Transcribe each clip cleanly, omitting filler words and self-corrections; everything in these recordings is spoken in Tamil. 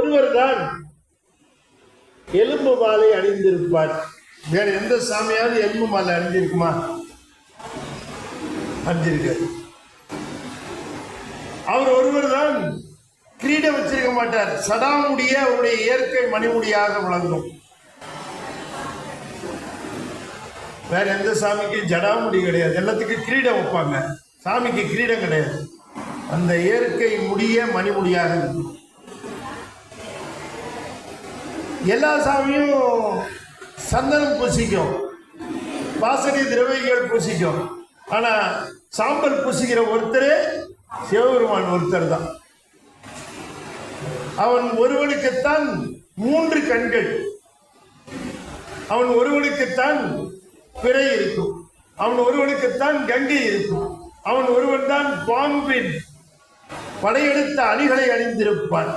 ஒருவர் தான் எலும்பு மாலை அணிந்திருப்பார். வேற எந்த சாமியாவது எலும்பு மாலை அணிஞ்சிருக்குமா? அணிஞ்சிருக்காரு. அவர் ஒருவர் தான் கிரீடம் வச்சிருக்க மாட்டார். சடாமுடிய அவருடைய இயற்கை மணிமுடியாக விளங்கும். வேற எந்த சாமிக்கு ஜடாமுடி கிடையாது. எல்லாத்துக்கும் கிரீடம் வைப்பாங்க, சாமிக்கு கிரீடம் கிடையாது. அந்த இயற்கை முடிய மணிமுடியாக இருக்கும். எல்லா சாமியும் சந்தனம் பூசிக்கும், வாசனை திரவியங்கள் பூசிக்கும். ஆனா சாம்பல் பூசிக்கிற ஒருத்தரே சிவபெருமான் ஒருத்தர் தான். அவன் ஒருவனுக்குத்தான் 3 கண்கள், அவன் ஒருவனுக்குத்தான் பிறை இருக்கும், அவன் ஒருவனுக்குத்தான் கங்கை இருக்கும், அவன் ஒருவன் தான் பாம்பின் படையெடுத்த அணிகளை அணிந்திருப்பான்,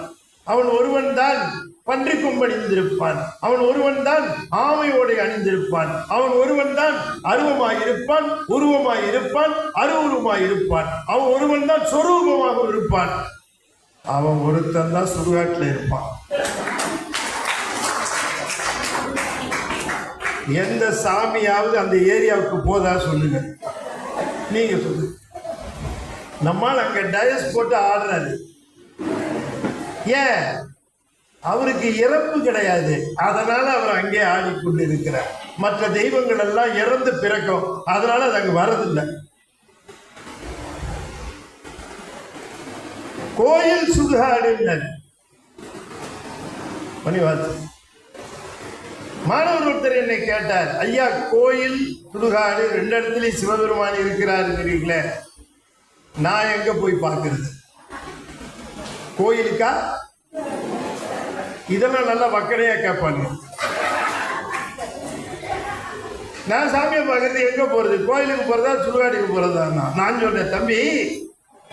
அவன் ஒருவன் தான் பன்றி கொம்பு அணிந்திருப்பான், அவன் ஒருவன் தான் ஆமையோடை அணிந்திருப்பான், அவன் ஒருவன் தான் அருவமாய் இருப்பான், உருவமாய் இருப்பான், அருவுருமாய் இருப்பான், அவன் ஒருவன் தான் சொரூபமாக இருப்பான், அவன் ஒருத்தன் தான் சுடுகாட்டில் இருப்பான். எந்த சாமியாவது அந்த ஏரியாவுக்கு போதா சொல்லுங்க, நீங்க சொல்லுங்க. நம்மால் அங்க டயஸ் போட்டு ஆடுறாரு. ஏன்? அவருக்கு இறப்பு கிடையாது, அதனால அவர் அங்கே ஆடிக்கொண்டு இருக்கிறார். மற்ற தெய்வங்கள் எல்லாம் இறந்து பிறக்கும், அதனால அது அங்க வரதில்லை. கோயில் சுடுகாடுனர் மணிவாசு. மாணவர் ஒருத்தர் என்னை கேட்டார், ஐயா கோயில் சுடுகாடு 2 இடத்துலயும் சிவபெருமான் இருக்கிறாருங்கிறீங்களே, நான் எங்க போய் பார்க்கிறது? கோயிலுக்கா? இதெல்லாம் நல்லா வக்கடையா கேட்பாங்க. நான் சாமியை பார்க்கறது எங்க போறது? கோயிலுக்கு போறதா சுடுகாடுக்கு போறதா? நான் சொன்னேன், தம்பி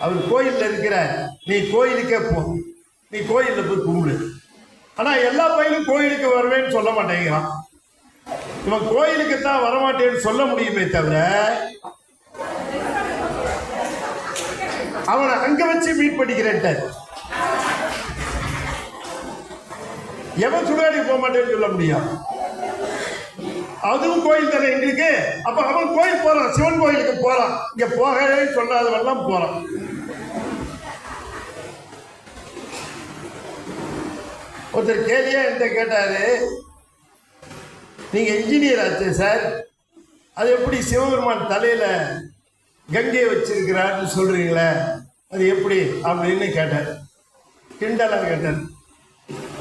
அவர் கோயில்ல இருக்கிறார், நீ கோயிலுக்கே போ, நீ கோயில்ல போய் கும்பிடு. ஆனா எல்லா பையனும் கோயிலுக்கு வருவேன்னு சொல்ல மாட்டேங்கிறான். இவன் கோயிலுக்கு தான் வரமாட்டேன்னு சொல்ல முடியுமே தவிர அவனை அங்க வச்சு மீட் பண்ணிக்கிறேன். எவன் சுடுகாடுக்கு போக மாட்டேன்னு சொல்ல முடியும்? அதுவும் கோயில் தானே எங்களுக்கு. அப்ப அவன் கோயில் போறான், சிவன் கோயிலுக்கு போறான், இங்க போகவே சொல்லாதவெல்லாம் போறான். ஒருத்தர் கேள்வியா என்கிட்ட கேட்டாரு, நீங்க இன்ஜினியர் ஆச்சு சார், அது எப்படி சிவபெருமான் தலையில கங்கையை வச்சிருக்கிறான்னு சொல்றீங்களே, அது எப்படி அப்படின்னு கேட்டார். கிண்டலா கேட்டார்.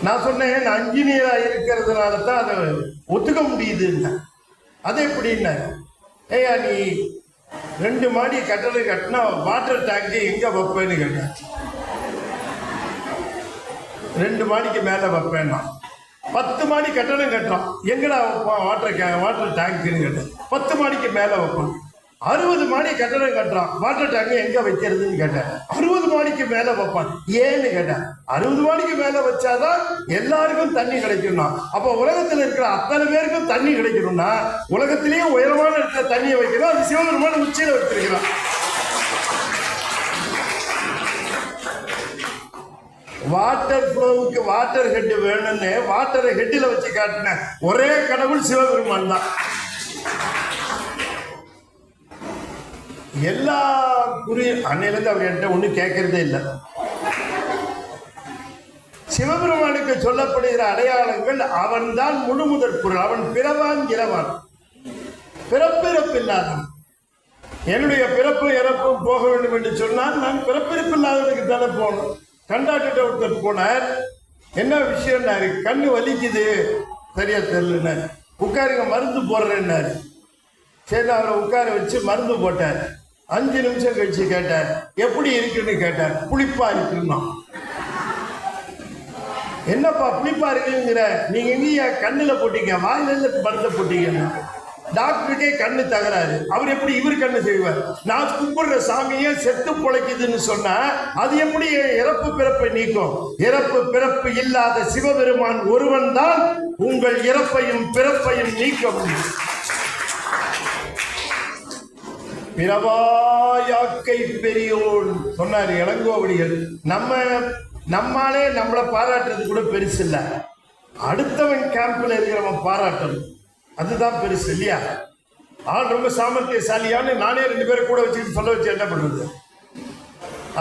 நான் சொன்னேன், நான் இன்ஜினியரா இருக்கிறதுனால தான் அதை ஒத்துக்க முடியுதுன்னு. அது எப்படின்னா, ஏயா நீ 2 மாடி கட்டளை கட்டினா வாட்டர் டேங்க் எங்க வைப்பேன்னு கேட்டேன். 2 மாடிக்கு மேல வைப்பேன்னா 10 மாடி கட்டணம் கட்டுறான், எங்கடா வைப்பான் வாட்டர் டேங்க்னு கேட்டேன். 10 மாடிக்கு மேல வைப்பான். 60 மாடி கட்டணம் கட்டுறான், வாட்டர் டேங்க் எங்க வைக்கிறதுன்னு கேட்டேன். 60 மாடிக்கு மேல வைப்பான். ஏன்னு கேட்டேன். 60 மாடிக்கு மேல வச்சாதான் எல்லாருக்கும் தண்ணி கிடைக்கும்னா, அப்ப உலகத்தில் இருக்கிற அத்தனை பேருக்கும் தண்ணி கிடைக்கணும்னா உலகத்திலேயே உயரமான இடத்துல தண்ணியை வைக்கணும், அது சிவபெருமான் உச்சியில வச்சிருக்கிறான். வாட்டர் ஃப்ளோவுக்கு வாட்டர் ஹெட் வேணும்னு வாட்டரை ஹெட்டில் வச்சு காட்டின ஒரே கடவுள் சிவபெருமான் தான். எல்லா அன்னையிலிருந்து அவர் என்கிட்ட ஒன்றும் கேட்கறதே இல்லை. சிவபெருமானுக்கு சொல்லப்படுகிற அடையாளங்கள், அவன் தான் முழு முதற் பொருள், அவன் பிறவான் இறவான், பிறப்பிறப்பில்லாதவன். என்னுடைய பிறப்பு இறப்பும் போக வேண்டும் என்று சொன்னால் நான் பிறப்பிறப்பில்லாதவனுக்கு தானே போகணும். கண்டாக்டர் ஒருத்தர் போனார், என்ன விஷயம்னாரு, கண்ணு வலிக்குது சரியா தெரியலன்னாரு, உட்காருங்க மருந்து போடுறேன்னாரு. சரி அவரை உட்கார வச்சு மருந்து போட்டார். 5 நிமிஷம் கழிச்சு கேட்டார், எப்படி இருக்குன்னு கேட்டார். புளிப்பா இருக்குன்னா. என்னப்பா புளிப்பா இருக்குங்கிற, நீங்க எங்கேயா கண்ணுல போட்டீங்க, வாயில மருந்தை போட்டீங்கன்னா? டாக்டருக்கே கண்ணு தகராறு, அவர் எப்படி இவர் கண்ணு செய்வார்? நான் கும்பிடுற சாமியே செத்து பொழைக்குதுன்னு சொன்னா அது எப்படி இறப்பு பிறப்பை நீக்கும்? இறப்பு பிறப்பு இல்லாத சிவபெருமான் ஒருவன் தான் உங்கள் இறப்பையும் பிறப்பையும் நீக்க முடியும். பிறவாயாக்கை பெரியோன் சொன்னார் இளங்கோவடிகள். நம்ம நம்மாலே நம்மளை பாராட்டுறது கூட பெருசு இல்லை, அடுத்தவன் கேம்ப்ல இருக்கிறவன் பாராட்டணும், அதுதான் பெருசு இல்லையா? ஆள் ரொம்ப சாமர்த்தியசாலியான்னு நானே 2 பேரை கூட வச்சுக்கிட்டு சொல்ல வச்சு என்ன பண்றது?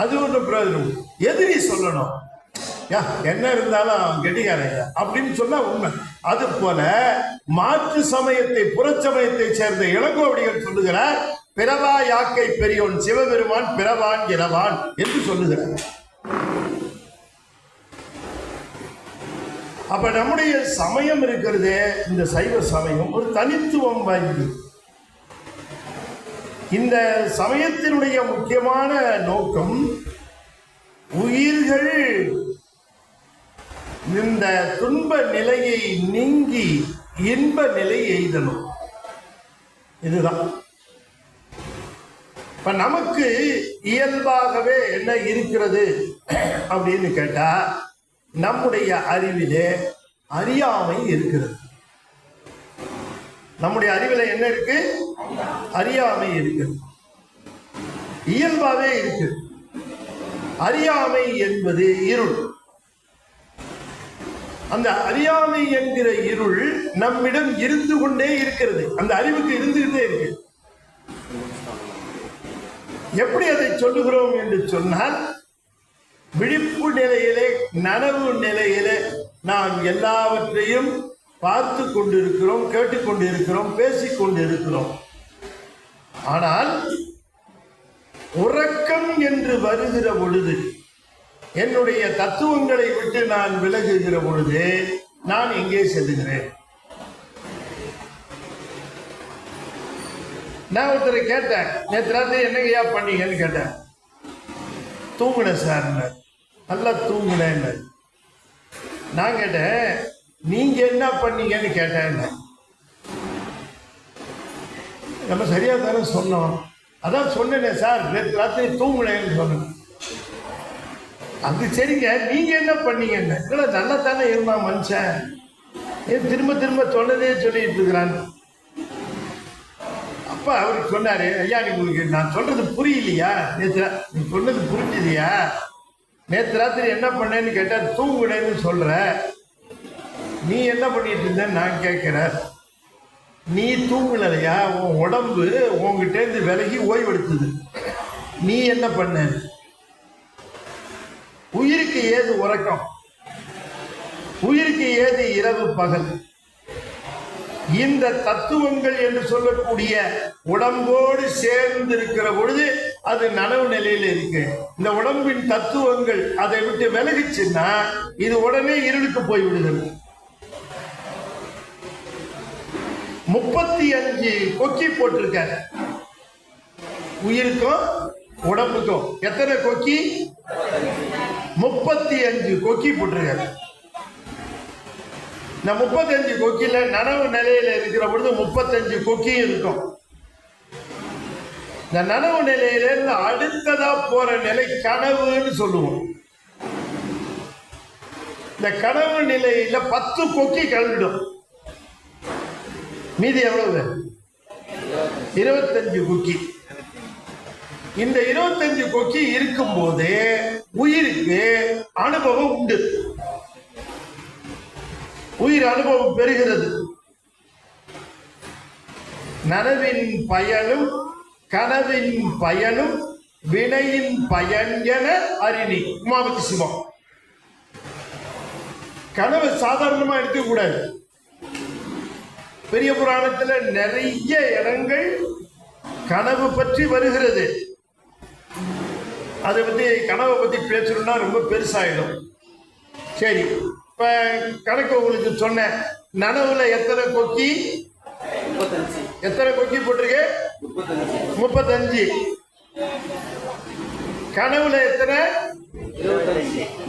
அது ஒன்றும் பிரயோஜனம். எதிரி சொல்லணும், யா என்ன இருந்தாலும் கெட்டிக்காரங்க அப்படின்னு சொன்னா உண்மை. அது போல மாற்று சமயத்தை புறச்சமயத்தை சேர்ந்த இளங்கோவடிகள் சொல்லுகிறார், பிறவா யாக்கை பெரியோன் சிவபெருமான் பிறவான் இரவான் என்று சொல்லுகிறார். அப்ப நம்முடைய சமயம் இருக்கிறதே, இந்த சைவ சமயம் ஒரு தனித்துவம் வாய்ந்தது. இந்த சமயத்தினுடைய முக்கியமான நோக்கம் உயிர்கள் இந்த துன்ப நிலையை நீங்கி இன்ப நிலை எய்தணும். இதுதான். இப்ப நமக்கு இயல்பாகவே என்ன இருக்கிறது அப்படின்னு கேட்டா, நம்முடைய அறிவிலே அறியாமை இருக்கிறது. நம்முடைய அறிவில என்ன இருக்கு? அறியாமை இருக்கிறது, இயல்பாவே இருக்கு. அறியாமை என்பது இருள். அந்த அறியாமை என்கிற இருள் நம்மிடம் இருந்து கொண்டே இருக்கிறது. அந்த அறிவுக்கு இருந்துகிட்டே இருக்கு. எப்படி அதை சொல்லுகிறோம் என்று சொன்னால், விழிப்பு நிலையிலே நனவு நிலையிலே நாம் எல்லாவற்றையும் பார்த்து கொண்டிருக்கிறோம், கேட்டுக்கொண்டிருக்கிறோம், பேசிக்கொண்டிருக்கிறோம். ஆனால் உறக்கம் என்று வருகிற பொழுது, என்னுடைய தத்துவங்களை விட்டு நான் விலகுகிற பொழுது நான் எங்கே செல்லுகிறேன்? நான் ஒருத்தரை கேட்டேன், நேற்று ராத்திரி என்னங்கய்யா பண்ணீங்கன்னு கேட்டேன். தூங்குனேன் சார், நல்லா தூங்குனேன். நான் கேட்டேன், நீங்க என்ன பண்ணீங்கன்னு கேட்டேன். நம்ம சரியா தானே சொன்னோம்? அதான் சொன்னேனே சார், நேற்று ராத்திரி தூங்குனேன்னு சொன்னேன். அது சரிங்க, நீங்க என்ன பண்ணீங்கன்னு. இல்லை, நல்லா தானே இருந்தான் மனுஷன், ஏன் திரும்ப திரும்ப சொன்னதே சொல்லிட்டு இருக்கிறான். அப்ப அவருக்கு சொன்னாரு, ஐயா உங்களுக்கு நான் சொல்றது புரியலையா? நேற்று நீ சொன்னது புரிஞ்சுதியா? நேற்று ராத்திரி என்ன பண்ணேன்னு கேட்டா தூங்குனேன்னு சொல்ற, நீ என்ன பண்ணிட்டு இருந்த நான் கேட்கிறேன். நீ தூங்கலையா? உன் உடம்பு உங்ககிட்ட இருந்து விலகி ஓய்வெடுத்தது. நீ என்ன பண்ண? உயிருக்கு ஏது உறக்கம்? உயிருக்கு ஏது இரவு பகல்? இந்த தத்துவங்கள் என்று சொல்லக்கூடிய உடம்போடு சேர்ந்து இருக்கிற பொழுது அது நனவு நிலையில இருக்கு. இந்த உடம்பின் தத்துவங்கள் அதை விட்டு விலகிச்சுன்னா இது உடனே இருளுக்கு போய் விடுகிறது. 35 கொக்கி போட்டிருக்காரு உயிருக்கும் உடம்புக்கும். எத்தனை கொக்கி? 35 கொக்கி போட்டிருக்காரு. இந்த 35 கொக்கில நனவு நிலையில இருக்கிற பொழுது 35 கொக்கி இருக்கும். இந்த நனவு நிலையில இருந்து அடுத்ததா போற நிலை கனவுன்னு சொல்லுவோம். இந்த கனவு நிலையில 10 கொக்கி கலந்துடும். மீதி எவ்வளவு? 25 கொக்கி. இந்த 25 கொக்கி இருக்கும் போது உயிருக்கு அனுபவம் உண்டு. உயிர் அனுபவம் பெறுகிறது. நனவின் பயனும் கனவின் பயனும் வினையின் பயன் என அறினி. உமாபதி சிவம். கனவு சாதாரணமா எடுக்கக்கூடாது. பெரிய புராணத்துல நிறைய இடங்கள் கனவு பற்றி வருகிறது. அதை பத்தி கனவை பத்தி பேசணும்னா ரொம்ப பெருசாயிடும். சரி, இப்ப கணக்கு உங்களுக்கு சொன்னேன். நனவுல எத்தனை கொக்கி? 35. எத்தனை கொக்கி போட்டிருக்கு? 35. கனவுல எத்தனை?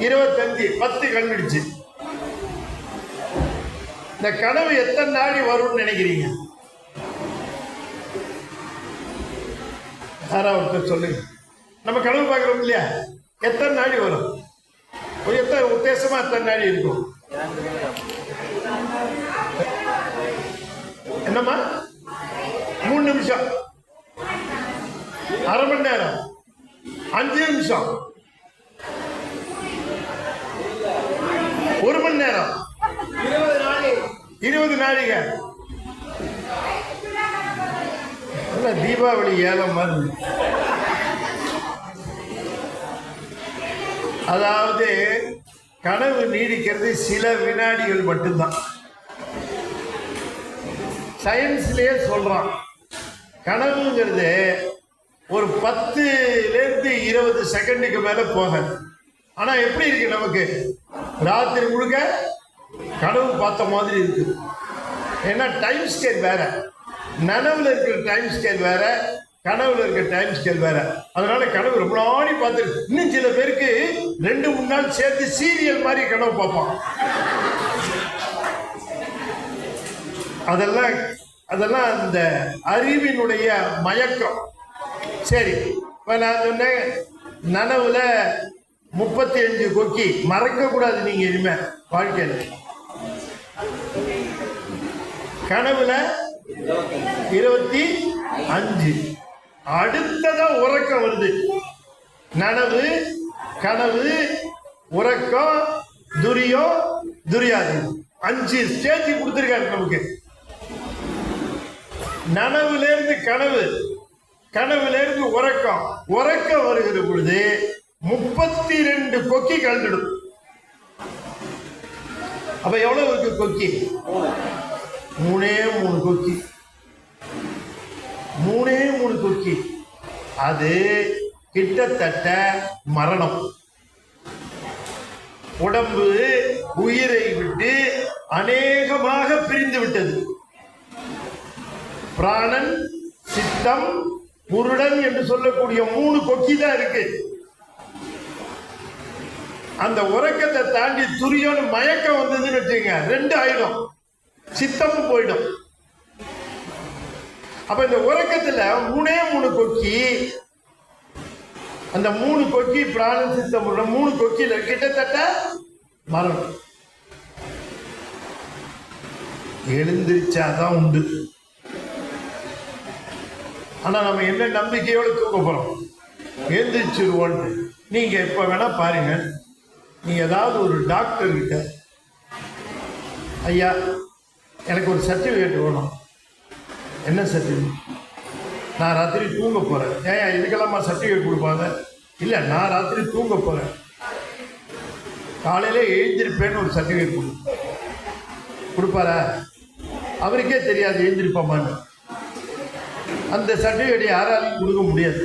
25. 10 கண்டுடுச்சு. இந்த கனவு எத்தனை நாடி வரும்னு நினைக்கிறீங்க? யாராவது சொல்லுங்க. நம்ம கனவு பார்க்கிறோம் இல்லையா, எத்தனை நாடி வரும்? எத்தனை உத்தேசமா எத்தனை நாடி இருக்கும்? என்னம்மா? 3 நிமிஷம், அரை மணி நேரம், 5 நிமிஷம். 20 நாழிகை. தீபாவளி ஏலம் மாதிரி. அதாவது கனவு நீடிக்கிறது சில வினாடிகள் மட்டும்தான். சயின்ஸ்லயே சொல்றான் கனவுங்கிறது ஒரு 10லேருந்து 20 செகண்டுக்கு மேல போகாது. ஆனா எப்படி இருக்கு, நமக்கு ராத்திரி முழுக்க கனவு பார்த்த மாதிரி இருக்கு. ஏன்னா டைம் ஸ்கேல் வேற, நனவுல இருக்கிற டைம் ஸ்கேல் வேற, கனவுல இருக்கிற டைம் ஸ்கேல் வேற. அதனால கனவு ரொம்ப நாளை பார்த்து, இன்னும் சில பேருக்கு 2-3 நாள் சேர்த்து சீரியல் மாதிரி கனவு பார்ப்பான். அதெல்லாம் அந்த அறிவினுடைய மயக்கம். சரி, இப்ப நான் சொன்னேன் நனவுல 35 கொக்கி மறக்க கூடாது நீங்க இனிமே வாழ்க்கையில். கனவுல 25. அடுத்ததா உறக்கம் வருது. நனவு, கனவு, உறக்கம், துரியம், துரியாதம். 5 ஸ்டேஜ் கொடுத்திருக்காரு நமக்கு. நனவுல இருந்து கனவு, கனவுல இருந்து உறக்கம், உறக்கம் வருகிற பொழுது 32 கொக்கி கலந்துடும். அப்ப எவ்வளவு இருக்கு கொக்கி? 3 கொக்கி. 3 கொக்கி. அது கிட்டத்தட்ட மரணம். உடம்பு உயிரை விட்டு அநேகமாக பிரிந்து விட்டது. பிராணன், சித்தம், புருடன் என்று சொல்லக்கூடிய 3 கொக்கி தான் இருக்கு. அந்த உறக்கத்தை தாண்டி துரியோன்னு மயக்கம் வந்ததுன்னு வச்சுங்க, 2 ஆயிடும், சித்தமும் போயிடும். அப்ப இந்த உறக்கத்துல 3 கொக்கி, அந்த 3 கொக்கி பிராணன், சித்தம், 3 கொக்கியில கிட்டத்தட்ட மரணம். எழுந்திருச்சாதான் உண்டு. ஆனா நம்ம என்ன நம்பிக்கையோடு தூக்க போறோம்? எழுந்திரிச்சிருவோம். நீங்க இப்ப வேணா பாருங்க, நீங்க ஏதாவது ஒரு டாக்டர் கிட்ட, ஐயா எனக்கு ஒரு சர்டிஃபிகேட் வேணும். என்ன சர்டிஃபிகேட்? நான் ராத்திரி தூங்க போறேன். ஏன் இதுக்கெல்லாமா சர்டிஃபிகேட் கொடுப்பாங்க? இல்லை, நான் ராத்திரி தூங்க போறேன், காலையில எழுந்திருப்பேன்னு ஒரு சர்டிஃபிகேட் கொடுப்பாரா? அவருக்கே தெரியாது எழுந்திருப்போமான்னு. அந்த சர்டிஃபிகேட் யாராலையும் கொடுக்க முடியாது.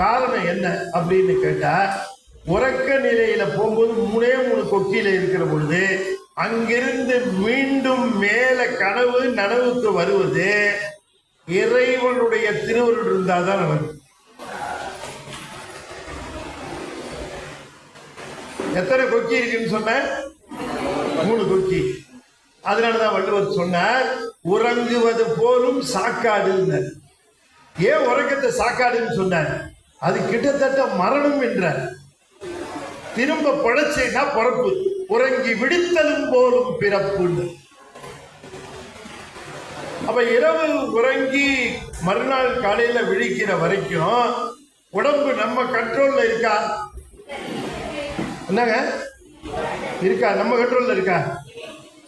காரணம் என்ன அப்படின்னு கேட்டா, உறக்க நிலையில போகும்போது 3 கொக்கியில இருக்கிற பொழுது அங்கிருந்து மீண்டும் மேல கனவு நனவுக்கு வருவது இறைவனுடைய திருவருள் இருந்தாதான் நமக்கு. எத்தனை கொக்கி இருக்குன்னு சொன்ன? 3 கொக்கி. அதனாலதான் வள்ளுவர் சொன்னார், உறங்குவது போலும் சாக்காடு. ஏன் உறக்கத்தை சாக்காடுன்னு சொன்னார்? அது கிட்டத்தட்ட மரணம் என்றார். திரும்ப பழச்சேனா பிறப்பு, உறங்கி விடுத்தலும் போலும் பிறப்பு. அப்ப இரவு உறங்கி மறுநாள் காலையில விழிக்கிற வரைக்கும் உடம்பு நம்ம கண்ட்ரோல்ல இருக்கா? என்னங்க இருக்கா? நம்ம கண்ட்ரோல்ல இருக்கா?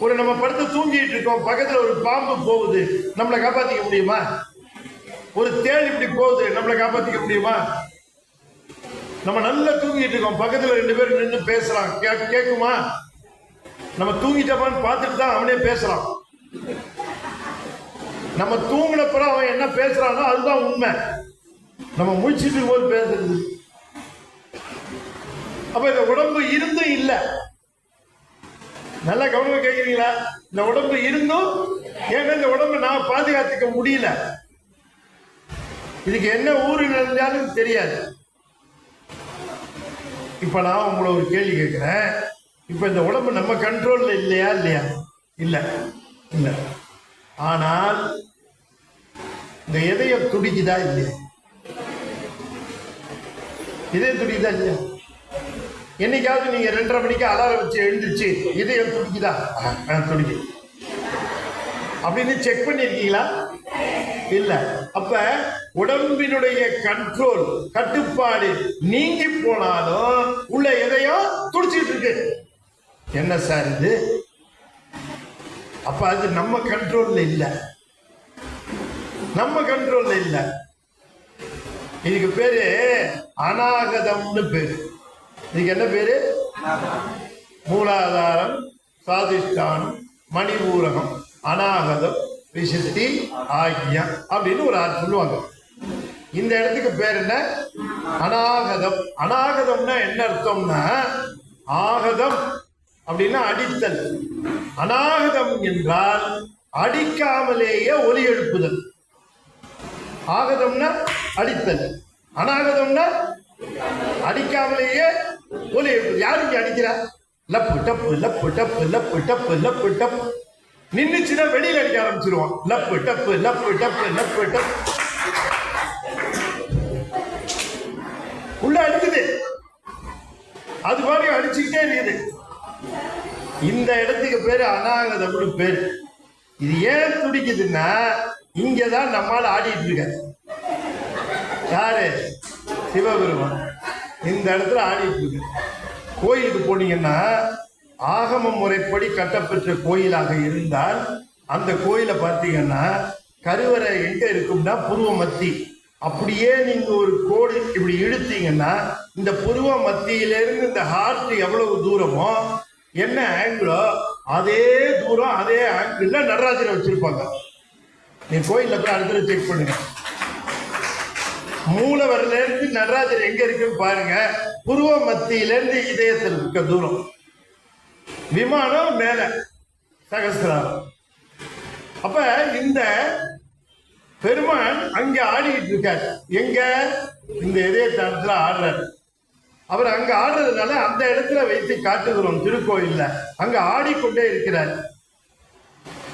ஒரு நம்ம படுத்து தூங்கிட்டு இருக்கோம், பக்கத்துல ஒரு பாம்பு போகுது, நம்மளை காப்பாத்திக்க முடியுமா? ஒரு தேள் இப்படி போகுது, நம்மளை காப்பாத்திக்க முடியுமா? நம்ம நல்லா தூங்கிட்டு இருக்கோம், பக்கத்துல 2 பேர் நின்று பேசுறான், கேட்குமா? நம்ம தூங்கிட்டப்பான்னு பார்த்துட்டு தான் அவனே பேசுறான். நம்ம தூங்கினப்புறம் அவன் என்ன பேசுறானோ அதுதான் உண்மை. நம்ம முழிச்சிட்டு போது பேசுறது. அப்ப இந்த உடம்பு இருந்தும் இல்ல. நல்லா கவனமா கேட்கிறீங்களா? இந்த உடம்பு இருந்தும், ஏன்னா இந்த உடம்பை நான் பாதுகாத்துக்க முடியல. இதுக்கு என்ன ஊரு நடந்தாலும் தெரியாது. இப்ப நான் உங்களை ஒரு கேள்வி கேட்கிறேன். இப்ப இந்த உடம்பு நம்ம கண்ட்ரோல்ல இல்லையா? இல்லையா? இல்ல இல்ல. ஆனால் இந்த இதயம் துடிக்குதா இல்லையா? இதயம் துடிக்குதா இல்லையா? என்னைக்காவது நீங்க 2:30 மணிக்கு அலாரம் வச்சு எழுந்துச்சு இதயம் துடிக்குதா? துடிக்குது அப்படின்னு செக் பண்ணிருக்கீங்களா? இல்ல. அப்ப உடம்பினுடைய கண்ட்ரோல், கட்டுப்பாடு நீங்கி போனாலும் உள்ள எதையோ துடிச்சிட்டு இருக்கு. என்ன சார் இது? அப்ப அது நம்ம கண்ட்ரோல்ல இல்ல, நம்ம கண்ட்ரோல்ல இல்ல. இதுக்கு பேரு அநாகதம்னு பேரு. இதுக்கு என்ன பேரு? மூலாதாரம், சுவாதிஷ்டானம், மணிபூரகம், அநாகதம், விசுத்தி, ஆக்ஞம் அப்படின்னு ஒரு ஆள் சொல்லுவாங்க. இந்த இடத்துக்கு பேர் என்ன? அநாகதம். அநாகதம்னா என்ன அர்த்தம்னா, ஆகதம் அப்படின்னா அடித்தல், அநாகதம் என்றால் அடிக்காமலேயே ஒலி எழுப்புதல். ஆகதம்னா அடித்தல், அநாகதம்னா அடிக்காமலேயே ஒலி எழுப்புதல். யாரு இங்க அடிக்கிறா? லப்பு டப்பு லப்பு டப்பு லப்பு டப்பு லப்பு டப்பு. நின்னுச்சுன்னா வெளியில அடிக்க ஆரம்பிச்சிருவோம். லப்பு டப்பு லப்பு டப்பு லப்பு டப்பு. உள்ள அடிக்குது, அது மாதிரி அடிச்சுக்கிட்டே இருக்குது. இந்த இடத்துக்கு பேரு அநாகதம்னு பேரு. இது ஏன் துடிக்குதுன்னா, இங்கதான் நம்மால் ஆடிட்டு இருக்க. யாரு? சிவபெருமான் இந்த இடத்துல ஆடிட்டு இருக்கு. கோயிலுக்கு போனீங்கன்னா, ஆகம முறைப்படி கட்டப்பெற்ற கோயிலாக இருந்தால் அந்த கோயிலை பார்த்தீங்கன்னா கருவறை எங்க இருக்கும்னா புருவ மத்தி. அப்படியே நீங்க ஒரு கோடு இப்படி இழுத்தீங்கன்னா இந்த புருவ மத்தியிலிருந்து இந்த ஹார்ட் எவ்வளவு தூரமோ, என்ன ஆங்கிளோ அதே தூரம் அதே ஆங்கிள் நடராஜரை வச்சிருப்பாங்க. நீ கோயில்ல போய் அடுத்த செக் பண்ணுங்க. மூலவரில இருந்து நடராஜர் எங்க இருக்குன்னு பாருங்க. புருவ மத்தியிலிருந்து இதயத்தில் இருக்க தூரம். விமானம் மேல சகஸ்திராரம். அப்ப இந்த பெருமான் அங்க ஆடிட்டு இருக்காரு. எங்க? இந்த இதயத்தானத்துல ஆடுறாரு. அவர் அங்க ஆடுறதுனால அந்த இடத்துல வைத்து காட்டுகிறோம் திருக்கோயில்ல. அங்க ஆடிக்கொண்டே இருக்கிறார்.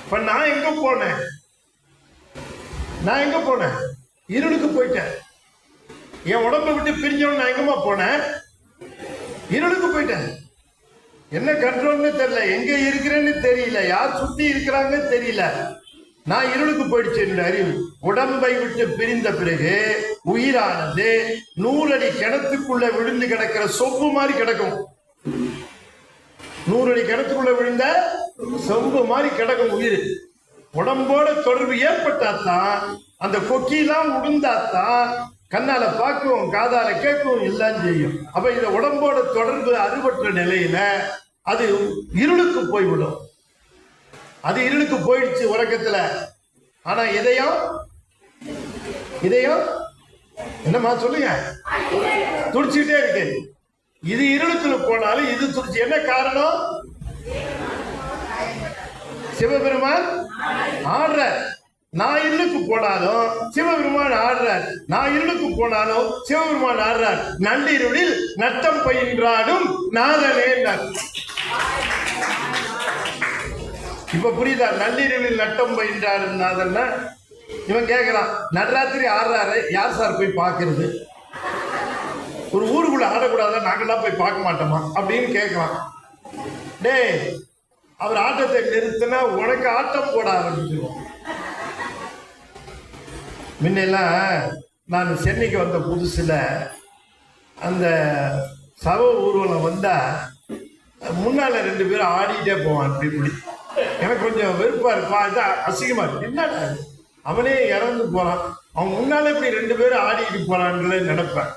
இப்ப நான் எங்க போனேன்? நான் எங்க போனேன்? இருளுக்கு போயிட்டேன். என் உடம்பை விட்டு பிரிஞ்சவன் நான் எங்கம்மா போனேன்? இருளுக்கு போயிட்டேன். என்ன கண்ட்ரோல்னு தெரியல, எங்க இருக்கிறேன்னு தெரியல, யார் சுத்தி இருக்கிறாங்கன்னு தெரியல. நான் இருளுக்கு போயிடுச்சு. என்னுடைய அறிவு உடம்பை விட்டு பிரிந்த பிறகு உயிரானது 100 அடி கிணத்துக்குள்ள விழுந்து கிடக்கிற சொம்பு மாதிரி கிடக்கும். 100 அடி கிணத்துக்குள்ள விழுந்த சொம்பு மாதிரி கிடக்கும் உயிர். உடம்போட தொடர்பு ஏற்பட்டாத்தான், அந்த கொக்கிலாம் உடுந்தாத்தான் கண்ணால பார்க்கும், காதால கேட்கும், எல்லாம் செய்யும். அப்ப இந்த உடம்போட தொடர்பு அறுபற்ற நிலையில அது இருளுக்கு போய்விடும். அது இருளுக்கு போயிடுச்சு உறக்கத்துல. ஆனா இதயம் என்னமா சொல்லுங்க, துடிச்சுட்டே இருக்கு. இது இருளுக்குள்ள போனாலும் இது துடிச்சு. என்ன காரணம்? சிவபெருமான் ஆடுற. நான் இருளுக்கு போனாலும் சிவபெருமான் ஆடுறார், நான் இருளுக்கு போனாலும் சிவபெருமான் ஆடுறார். நள்ளிருளில் நட்டம் பயின்றாடும் நாதனே. இப்ப புரியுதா? நள்ளிரவில் நட்டம் பயின்றாரு நாதன்னா. இவன் கேட்கிறான், நடராத்திரி ஆடுறாரு, யார் சார் போய் பார்க்கறது? ஒரு ஊருக்குள்ள ஆடக்கூடாத நாங்கள்லாம் போய் பார்க்க மாட்டோமா அப்படின்னு கேட்கலாம். டே, அவர் ஆட்டத்தை நிறுத்தினா உனக்கு ஆட்டம் போட ஆரம்பிச்சிருவோம். முன்னெல்லாம் நான் சென்னைக்கு வந்த புதுசுல அந்த சவ ஊர்வலம் வந்தா முன்னால 2 பேரும் ஆடிட்டே போவான். இப்படி எனக்கு கொஞ்சம் வெறுப்பா இருப்பா, அசிங்கமா இருக்கு. என்னடா அவனே இறந்து போறான், அவன் முன்னால இப்படி 2 பேரும் ஆடிட்டு போறான்னு நினைப்பேன்.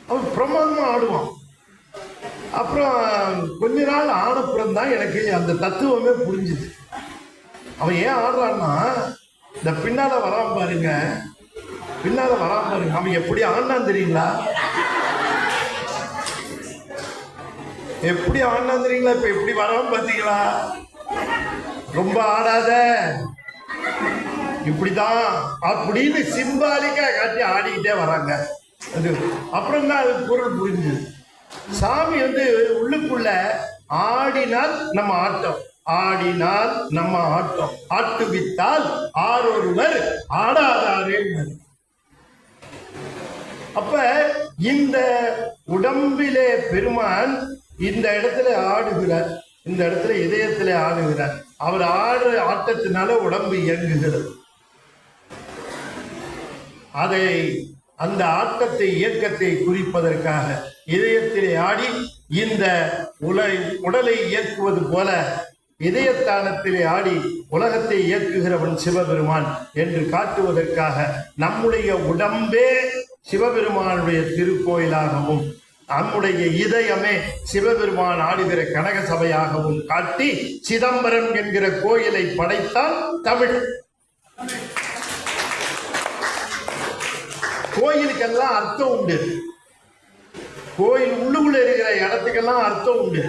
அவன் பிரமாதமா ஆடுவான். அப்புறம் கொஞ்ச நாள் ஆனப்புறம் தான் எனக்கு அந்த தத்துவமே புரிஞ்சுது. அவன் ஏன் ஆடுறான்னா, இந்த பின்னால வராம பாருங்க, பின்னால வராம பாருங்க, அவன் எப்படி ஆடினான் தெரியுங்களா? எப்படி ஆடினான் தெரியுங்களா? இப்ப எப்படி வராம பாத்தீங்களா? ரொம்ப ஆடாத, இப்படிதான் அப்படின்னு சிம்பாலிக்கா காட்டி ஆடிக்கிட்டே வராங்க. அது அப்புறம் தான் அது பொருள் புரிஞ்சுது. சாமி உள்ளுக்குள்ள ஆடினால் நம்ம ஆட்டம், ஆடினால் நம்ம ஆட்டம், ஆட்டுவித்தால் ஆரொருவர் ஆடாதாரே. அப்ப இந்த உடம்பிலே பெருமான் இந்த இடத்துல ஆடுகிறார், இந்த இடத்துல இதயத்திலே ஆடுகிறார். அவர் ஆடுற ஆட்டத்தினால உடம்பு இயங்குகிறது. அதை அந்த ஆட்டத்தை இயக்கத்தை குறிப்பதற்காக இதயத்திலே ஆடி இந்த உடலை இயக்குவது போல இதயத்தானத்திலே ஆடி உலகத்தை இயக்குகிறவன் சிவபெருமான் என்று காட்டுவதற்காக நம்முடைய உடம்பே சிவபெருமானுடைய திருக்கோயிலாகவும் நம்முடைய இதயமே சிவபெருமான் ஆடுகிற கனக சபையாகவும் காட்டி சிதம்பரம் என்கிற கோயிலை படைத்தான் தமிழ். கோயிலுக்கெல்லாம் அர்த்தம் உண்டு. கோயில் உள்ளுக்குள்ள இருக்கிற இடத்துக்கெல்லாம் அர்த்தம் உண்டு.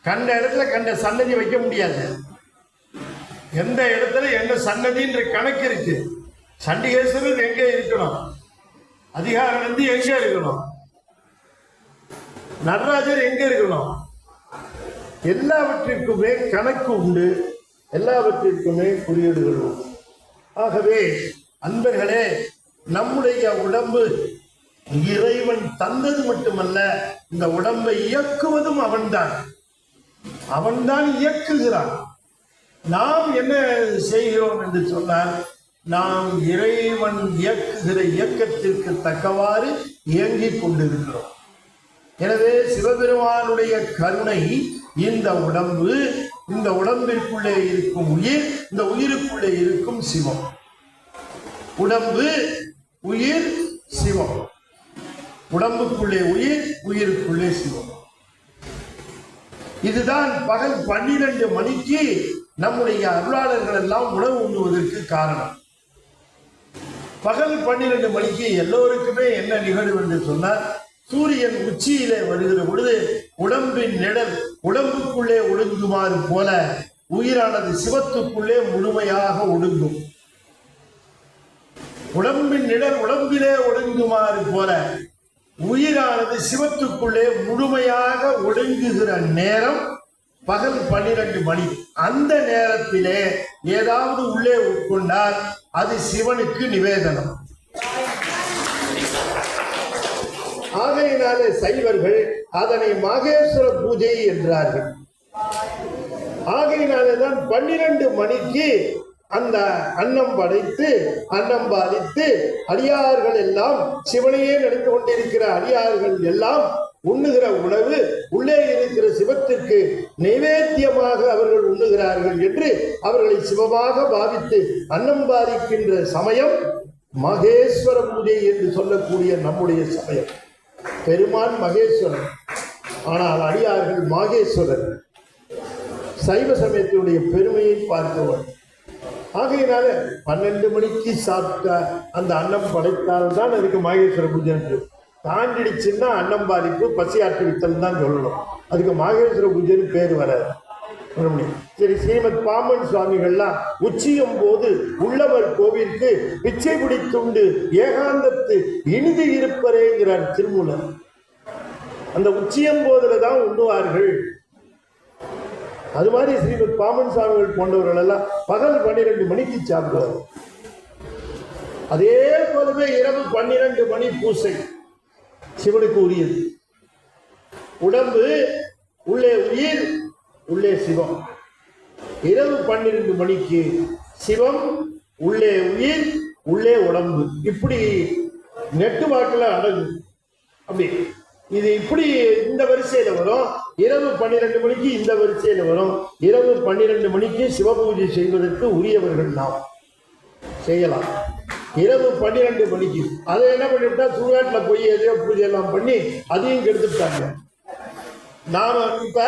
கண்ட இடத்துல கண்ட சன்னதி வைக்க முடியாது. எந்த இடத்துல எந்த சன்னதின்ற கணக்கு இருக்கு. சண்டிகேஸ்வரர் எங்க இருக்கணும், அதிகாரம் வந்து எங்க இருக்கணும், நடராஜர் எங்க இருக்கணும், எல்லாவற்றிற்குமே கணக்கு உண்டு, எல்லாவற்றிற்குமே குறியீடுகள் உண்டு. ஆகவே அன்பர்களே, நம்முடைய உடம்பு இறைவன் தந்தது மட்டுமல்ல, இந்த உடம்பை இயக்குவதும் அவன்தான். அவன்தான் இயக்குகிறான். நாம் என்ன செய்கிறோம் என்று சொன்னால், நாம் இறைவன் இயக்குகிற இயக்கத்திற்கு தக்கவாறு இயங்கிக் கொண்டிருக்கிறோம். எனவே சிவபெருமானுடைய கருணை இந்த உடம்பு, இந்த உடம்பிற்குள்ளே இருக்கும் உயிர், இந்த உயிருக்குள்ளே இருக்கும் சிவம். உடம்பு, உயிர், சிவம். உடம்புக்குள்ளே உயிர், உயிருக்குள்ளே சிவம். இதுதான் பகல் 12 மணிக்கு நம்முடைய அருளாளர்கள் எல்லாம் உணவு உண்ணுவதற்கு காரணம். பகல் 12 மணிக்கு எல்லோருக்குமே என்ன நிகழ்வு என்று சொன்னால், சூரியன் உச்சியிலே வருகிற பொழுது உடம்பின் நிழல் உடம்புக்குள்ளே ஒடுங்குமாறு போல உயிரானது சிவத்துக்குள்ளே முழுமையாக ஒடுங்கும். உடம்பின் நிழல் உடம்பிலே ஒடுங்குமாறு போல உயிரானது சிவத்துக்குள்ளே முழுமையாக ஒடுங்குகிற நேரம் பகல் 12 மணி. அந்த நேரத்திலே ஏதாவது உள்ளே உட்கொண்டால் அது சிவனுக்கு நிவேதனம். ஆகையினாலே சைவர்கள் அதனை மகேஸ்வர பூஜை என்றார்கள். ஆகையினாலே தான் 12 மணிக்கு அந்த அன்னம் படைத்து அன்னம் பாலித்து அடியார்கள் எல்லாம் சிவனையே நடந்து கொண்டிருக்கிற அடியார்கள் எல்லாம் உண்ணுகிற உணவு உள்ளே இருக்கிற சிவத்திற்கு நைவேத்தியமாக அவர்கள் உண்ணுகிறார்கள் என்று அவர்களை சிவமாக பாவித்து அன்னம் பாலிக்கின்ற சமயம் மகேஸ்வர பூஜை என்று சொல்லக்கூடிய நம்முடைய சமயம். பெருமான் மகேஸ்வரன், ஆனால் அடியார்கள் மாகேஸ்வரர். சைவ சமயத்தினுடைய பெருமையை பார்க்கவர். ஆகையினால 12 மணிக்கு சாப்பிட்ட அந்த அன்னம் படைத்தால்தான் அதுக்கு மகேஸ்வர பூஜை. தாண்டிடுச்சுன்னா அன்னம் பாதிப்பு பசியாற்று வித்தல் தான் சொல்லணும். அதுக்கு மகேஸ்வர பூஜைன்னு பேர் வராது. சரி, ஸ்ரீமத் பாம்பன் சுவாமிகள்லாம் உச்சியும் போது உள்ளவர் கோவிலுக்கு பிச்சை பிடித்துண்டு ஏகாந்தத்து இனிது இருப்பரேங்கிறார் திருமூலர். அந்த உச்சியம் போதுல தான் உண்ணுவார்கள். அது மாதிரி ஸ்ரீமத் பாம்பன் சுவாமிகள் போன்றவர்கள் எல்லாம் பகல் 12 மணிக்கு சாப்பிடுவார். அதே போலவே இரவு 12 மணி பூசை சிவனுக்கு உரியது. உடம்பு உள்ளே உயிர், உள்ளே சிவம். இரவு 12 மணிக்கு சிவம், உள்ளே உயிர், உள்ளே உடம்பு. இப்படி நெட்டு வாக்கில் அடங்கும். அப்படி இது இப்படி இந்த வரிசையில வரும். இரவு 12 மணிக்கு இந்த வரிசையில வரும். இரவு 12 மணிக்கு சிவபூஜை செய்வதற்கு உரியவர்கள் நாம் செய்யலாம். இரவு 12 மணிக்கு அதை என்ன பண்ணிவிட்டா சுடுகாட்டில் போய் எதையோ பூஜை எல்லாம் பண்ணி அதையும் கெடுத்துட்டாங்க. நாம இப்ப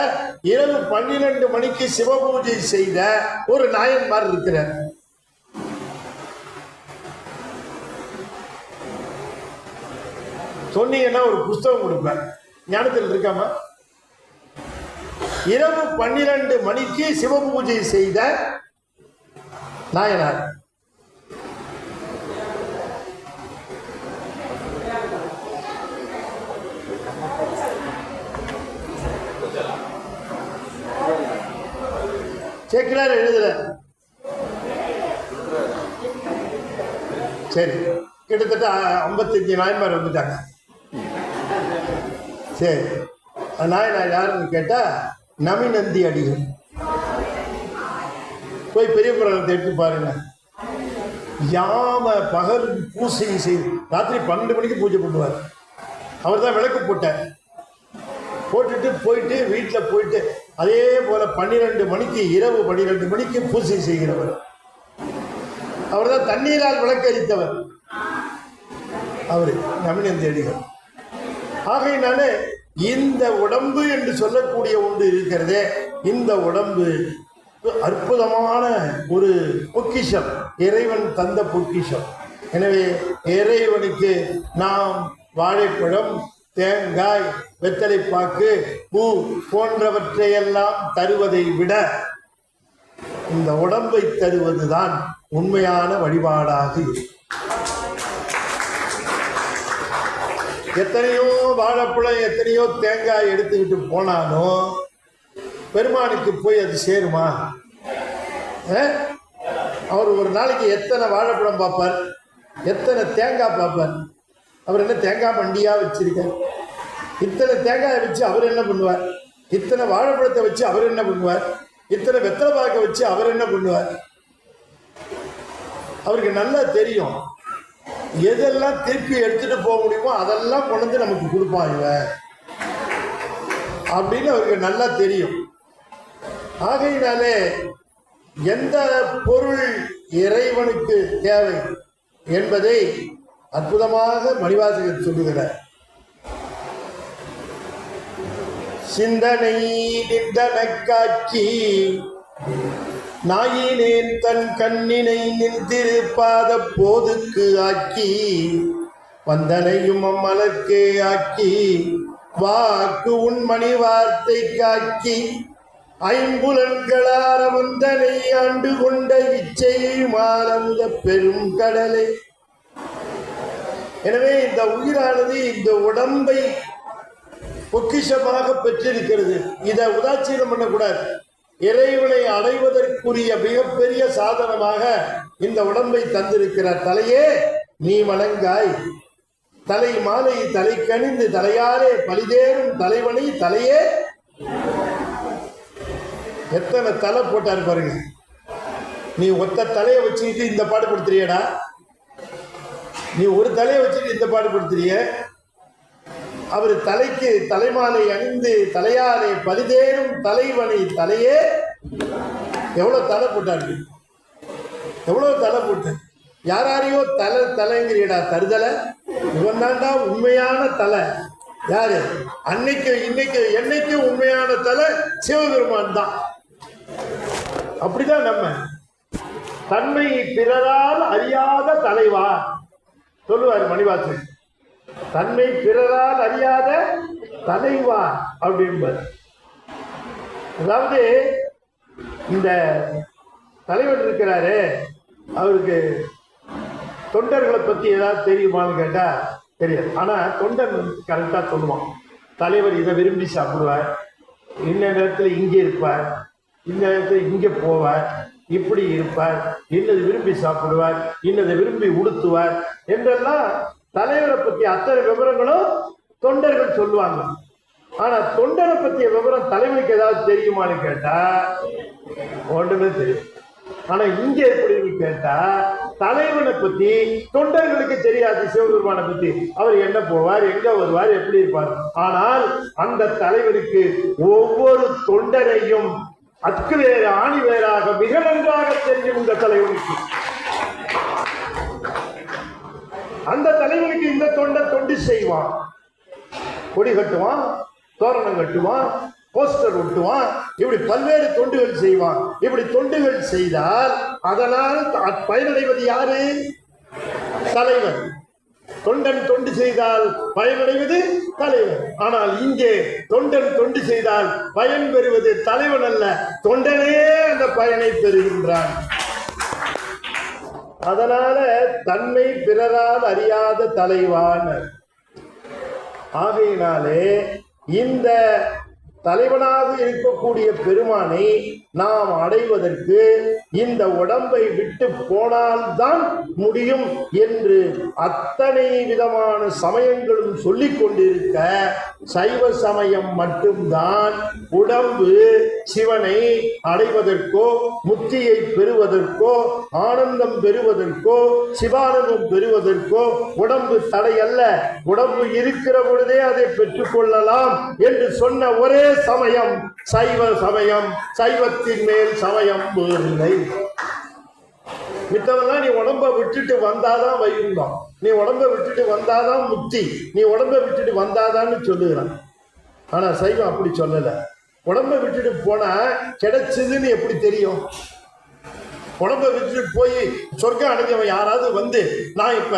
இரவு 12 மணிக்கு சிவபூஜை செய்த ஒரு நாயன்மார் இருக்கிறார். சொன்னீங்கன்னா ஒரு புஸ்தகம் கொடுப்பேன். ஞானத்தில் இருக்காமா? இரவு 12 மணிக்கு சிவபூஜை செய்த நாயனார் சேக்கிலார் எழுதுற. சரி, கிட்டத்தட்ட 55 நாயன்மார் வந்துட்டாங்க. சரி, நாயனார் யாருன்னு கேட்டா நமிநந்தி அடிகள். போய் பெரிய புராணத்தை எடுத்து பாருங்க. யாம பகல் பூசை செய்து ராத்திரி 12 மணிக்கு பூஜை பண்ணுவார். அவர் தான் விளக்கு போட்டார். போட்டுட்டு போயிட்டு வீட்டில் போயிட்டு அதே போல 12 மணிக்கு, இரவு 12 மணிக்கு பூசை செய்கிறவர். அவர் தான் தண்ணீரால் விளக்கரித்தவர், அவரு நமினந்தேடிகள். ஆகையினால இந்த உடம்பு என்று சொல்லக்கூடிய ஒன்று இருக்கிறதே, இந்த உடம்பு அற்புதமான ஒரு பொக்கிஷம், இறைவன் தந்த பொக்கிஷம். எனவே இறைவனுக்கு நாம் வாழைப்பழம், தேங்காய், வெத்தலைப்பாக்கு, பூ போன்றவற்றையெல்லாம் தருவதை விட இந்த உடம்பை தருவதுதான் உண்மையான வழிபாடாக இருக்கும். எத்தனையோ வாழைப்பழம், எத்தனையோ தேங்காய் எடுத்துக்கிட்டு போனாலும் பெருமானுக்கு போய் அது சேருமா? அவர் ஒரு நாளைக்கு எத்தனை வாழைப்பழம் பார்ப்பார், எத்தனை தேங்காய் பார்ப்பார். அவர் என்ன தேங்காய் மண்டியாக வச்சிருக்கார்? இத்தனை தேங்காயை வச்சு அவர் என்ன பண்ணுவார்? இத்தனை வாழைப்பழத்தை வச்சு அவர் என்ன பண்ணுவார்? இத்தனை வெத்தலை பாக்க வச்சு அவர் என்ன பண்ணுவார்? அவருக்கு நல்லா தெரியும், எதெல்லாம் திருப்பி எடுத்துட்டு போக முடியுமோ அதெல்லாம் கொண்டு வந்து நமக்கு கொடுப்பான் இவன் அப்படின்னு அவருக்கு நல்லா தெரியும். ஆகையினாலே எந்த பொருள் இறைவனுக்கு தேவை என்பதை அற்புதமாக மணிவாசகர் சொல்லுகிறார். சிந்தனை நின்றனக்காட்சி நாயினேன் தன் கண்ணினை நின்றிருப்பாத போதுக்கு ஆக்கி வந்தனையும் அம்மலர்க்கே ஆக்கி வாக்கு உண்மணி வார்த்தை காக்கி ஐம்புலன்களார வந்தனை ஆண்டு கொண்ட இச்சை மாலமுத பெரும் கடலை. எனவே இந்த உயிரானது இந்த உடம்பை பொக்கிஷமாக பெற்றிருக்கிறது. இதை உதாசீனம் பண்ணக்கூடாது. இறைவனை அடைவதற்குரிய மிகப்பெரிய சாதனமாக இந்த உடம்பை தந்திருக்கிற தலையே நீ வணங்காய், தலை மாலை தலை கணிந்து தலையாரே பலிதேறும் தலைவனை தலையே. எத்தனை தலை போட்டாரு பாருங்க. நீ ஒத்த தலையை வச்சுக்கிட்டு இந்த பாடுபடுத்துறியடா, நீ ஒரு தலையை வச்சுட்டு இந்த பாடுபடுத்துறிய. அவர் தலைக்கு தலைமாலை அணிந்து தலையாரை பலிதேறும் தலைவனை தலையே. எவ்வளவு தலை போட்டாரு, எவ்வளவு தலை போட்டு யாரையோ தலை தலைங்கிறீடா தருதலை. இவன் தாண்டா உண்மையான தலை. யாரு? அன்னைக்கு இன்னைக்கு என்னைக்கு உண்மையான தலை சிவபெருமான் தான். அப்படிதான் நம்ம தன்மை பிறரால் அறியாத தலைவா சொல்லுவார் மணிவாசகர். தன்மை பிறரால் அறியாத தலைவா அப்படின்பார். அதாவது இந்த தலைவர் இருக்கிறாரு, அவருக்கு தொண்டர்களை பத்தி ஏதாவது தெரியுமான்னு கேட்டா தெரியாது. ஆனா தொண்டர் கரெக்டா சொல்லுவான். தலைவர் இதை விரும்பி சாப்பிடுவார், இந்த நேரத்தில் இங்கே இருப்பார், இந்த நேரத்தில் இங்கே போவார், இப்படி இருப்பார், இன்னது விரும்பி சாப்பிடுவார், இன்னதை விரும்பி உடுத்துவார் என்றெல்லாம் தலைவரை பற்றி அத்தனை விவரங்களும் தொண்டர்கள் சொல்லுவாங்க. ஆனா தொண்டரை பற்றிய விவரம் தலைவனுக்கு ஏதாவது தெரியுமான்னு கேட்டா ஒன்றுமே தெரியும். ஆனா இங்க எப்படின்னு கேட்டா தலைவனை பத்தி தொண்டர்களுக்கு தெரியாது. சிவபெருமானை பத்தி அவர் என்ன போவார், எங்க வருவார், எப்படி இருப்பார். ஆனால் அந்த தலைவனுக்கு ஒவ்வொரு தொண்டரையும் அக்கு வேறு ஆணி வேறாக மிக நன்றாக தெரியும். இந்த தலைவனுக்கு, அந்த தலைவனுக்கு இந்த தொண்டர் தொண்டு செய்வான், கொடி கட்டுவான், தோரணம் கட்டுவான், போஸ்டர் ஒட்டுவான், இப்படி பல்வேறு தொண்டுகள் செய்வான். இப்படி தொண்டுகள் செய்தால் அதனால் பயனடைவது யாரு? தலைவர். தொண்டன் தொண்டு செய்தால் பயனடைவது தலைவர். ஆனால் இங்கே தொண்டன் தொண்டு செய்தால் பயன் பெறுவது தலைவன் அல்ல, தொண்டனே அந்த பயனை பெறுகின்றான். அதனால தன்மை பிறரால் அறியாத தலைவான். ஆகையினாலே இந்த தலைவனாக இருக்கக்கூடிய பெருமானை நாம் அடைவதற்கு இந்த உடம்பை விட்டு போனால்தான் முடியும் என்று அத்தனை விதமான சமயங்களும் சொல்லிக் கொண்டிருக்க, சைவ சமயம் மட்டும்தான் உடம்பு சிவனை அடைவதற்கோ முத்தியை பெறுவதற்கோ ஆனந்தம் பெறுவதற்கோ சிவானந்தம் பெறுவதற்கோ உடம்பு தடை அல்ல, உடம்பு இருக்கிற பொழுதே அதை பெற்றுக்கொள்ளலாம் என்று சொன்ன ஒரே சமயம் சைவ சமயம், சைவத்தின் மேல் சமயம் வேறில்லை. மித்தவெல்லாம் நீ உடம்ப விட்டுட்டு வந்தாதான் வைகுண்டம், நீ உடம்ப விட்டுட்டு வந்தாதான் முக்தி, நீ உடம்ப விட்டுட்டு வந்தாதான்னு சொல்லுகிறான். ஆனா சைவம் அப்படி சொல்லல. உடம்ப விட்டுட்டு போனா கிடைச்சதுன்னு எப்படி தெரியும்? உடம்ப விட்டுட்டு போய் சொர்க்கம் அடைஞ்சவன் யாராவது வந்து நான் இப்ப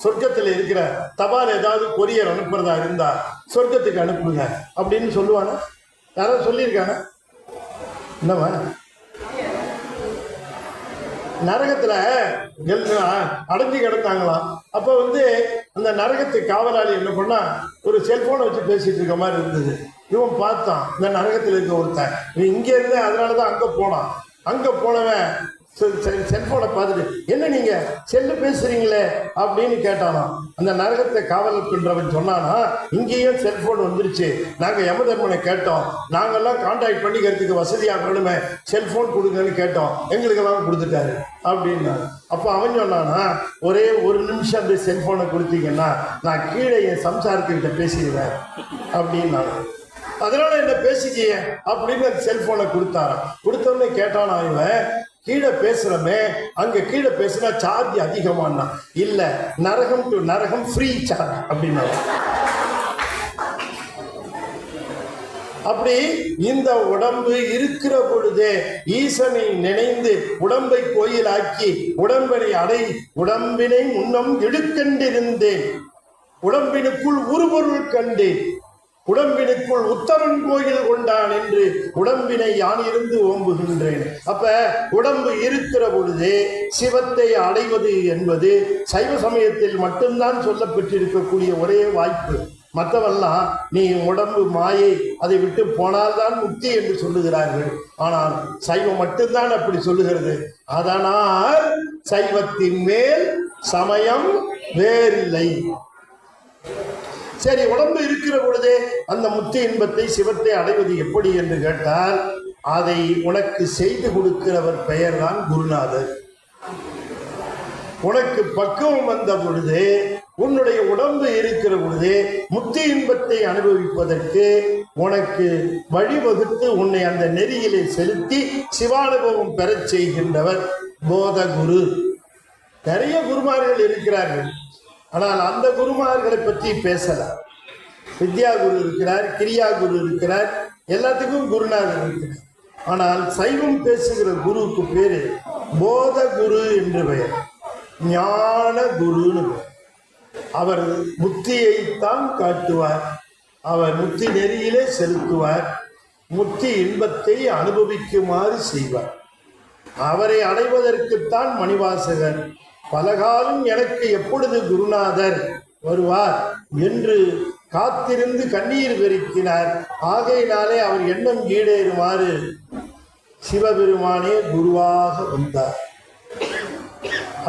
சொர்க்கத்துல இருக்கிற தபால் ஏதாவது கொரியர் அனுப்புறதா இருந்தா சொர்க்கத்துக்கு அனுப்புங்க அப்படின்னு சொல்லுவானா? யாராவது சொல்லியிருக்காங்க? என்னவா நரகத்துல அடைஞ்சு கிடந்தாங்களாம். அப்ப வந்து அந்த நரகத்து காவலாளி என்ன பண்ணா, ஒரு செல்போனை வச்சு பேசிட்டு இருக்க மாதிரி இருந்தது. இவன் பார்த்தான், இந்த நரகத்துல இருக்க ஒருத்தன் இவன் இங்க இருந்து அதனாலதான் அங்க போனான். அங்க போனவன் செல்போனை பார்த்துட்டு, என்ன நீங்க செல்லு பேசுறீங்களே அப்படின்னு கேட்டானா. அந்த நரகத்தை காவல் பண்றவன் சொன்னானா, இங்கேயும் செல்போன் வந்துருச்சு, நாங்க யமதர்மனை கேட்டோம், நாங்கெல்லாம் கான்டாக்ட் பண்ணிக்கிறதுக்கு வசதியாகணுமே செல்போன் கொடுங்கன்னு கேட்டோம், எங்களுக்கெல்லாம் கொடுத்துட்டாரு அப்படின்னா. அப்ப அவன் சொன்னானா, ஒரே ஒரு நிமிஷம் அந்த செல்போனை கொடுத்தீங்கன்னா நான் கீழே என் சம்சாரத்துக்கிட்ட பேசிடுவேன் அப்படின்னா. அதனால என்ன பேசிக்கிய அப்படின்னு அந்த செல்போனை கொடுத்தாரான். கொடுத்தவொடனே கேட்டானா இவன், கீழே பேசுறமே, அங்க கீழே பேசுனா சார்ஜ் அதிகமானா. இல்ல, நரகம் டு நரகம் ஃப்ரீ சார்ஜ் அப்படின்னா. அப்படி இந்த உடம்பு இருக்கிற பொழுதே ஈசனை நினைந்து உடம்பை கோயிலாக்கி உடம்பினை முன்னம் இடுக்கண்டிருந்தேன், உடம்பினுக்குள் உருபொருள் கண்டேன், உடம்பினுக்குள் உத்தமன் கோயில் கொண்டான் என்று உடம்பினை யான் இருந்து ஓம்புகின்றேன். அப்ப உடம்பு இருக்கிற பொழுதே சிவத்தை அடைவது என்பது சைவ சமயத்தில் மட்டும்தான் சொல்லப்பட்டிருக்கக்கூடிய ஒரே வாய்ப்பு. மற்றவெல்லாம் நீ உடம்பு மாயை, அதை விட்டு போனால்தான் முக்தி என்று சொல்லுகிறார்கள். ஆனால் சைவம் மட்டும்தான் அப்படி சொல்லுகிறது. அதனால் சைவத்தின் மேல் சமயம் வேறில்லை. சரி, உடம்பு இருக்கிற பொழுதே அந்த முக்தி இன்பத்தை சிவத்தை அடைவது எப்படி என்று கேட்டால், அதை உனக்கு செய்து கொடுக்கிறவர் பெயர் தான் குருநாதர். உனக்கு பக்குவம் வந்த பொழுது, உன்னுடைய உடம்பு இருக்கிற பொழுது முக்தி இன்பத்தை அனுபவிப்பதற்கு உனக்கு வழிவகுத்து உன்னை அந்த நெறியிலே செலுத்தி சிவானுபவம் பெறச் செய்கின்றவர் போதகுரு. நிறைய குருமார்கள் இருக்கிறார்கள், ஆனால் அந்த குருமார்களை பற்றி பேசல. வித்யா குரு இருக்கிறார், கிரியா குரு இருக்கிறார், எல்லாத்துக்கும் குருநாதர் இருக்கிறார். ஆனால் சைவம் பேசுகிற குருவுக்கு பேரு போத குரு என்று பெயர், ஞான குருன்னு பெயர். அவர் முக்தியைத்தான் காட்டுவார், அவர் முக்தி நெறியிலே செலுத்துவார், முக்தி இன்பத்தை அனுபவிக்குமாறு செய்வார். அவரை அடைவதற்குத்தான் மணிவாசகர் பலகாலம் எனக்கு எப்பொழுது குருநாதர் வருவார் என்று காத்திருந்து கண்ணீர் பெருக்கினார். ஆகையினாலே அவர் எண்ணம் ஈடேறுமாறு சிவபெருமானே குருவாக வந்தார்.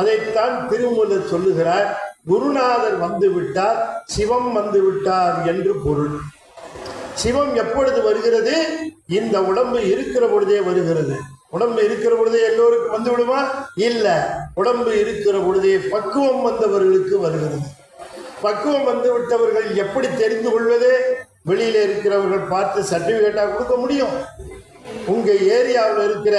அதைத்தான் திருமூலர் சொல்லுகிறார், குருநாதர் வந்து விட்டார், சிவம் வந்து விட்டார் என்று பொருள். சிவம் எப்பொழுது வருகிறது? இந்த உடம்பு இருக்கிற பொழுதே வருகிறது. உடம்பு இருக்கிற பொழுதே எல்லோருக்கும் வந்து விடுமா? இல்ல, உடம்பு இருக்கிற பொழுதே பக்குவம் வந்தவர்களுக்கு வருகிறது. பக்குவம் வந்து விட்டவர்கள் எப்படி தெரிந்து கொள்வது? வெளியில இருக்கிறவர்கள் பார்த்து சர்டிபிகேட்டா கொடுக்க முடியும். உங்க ஏரியாவில் இருக்கிற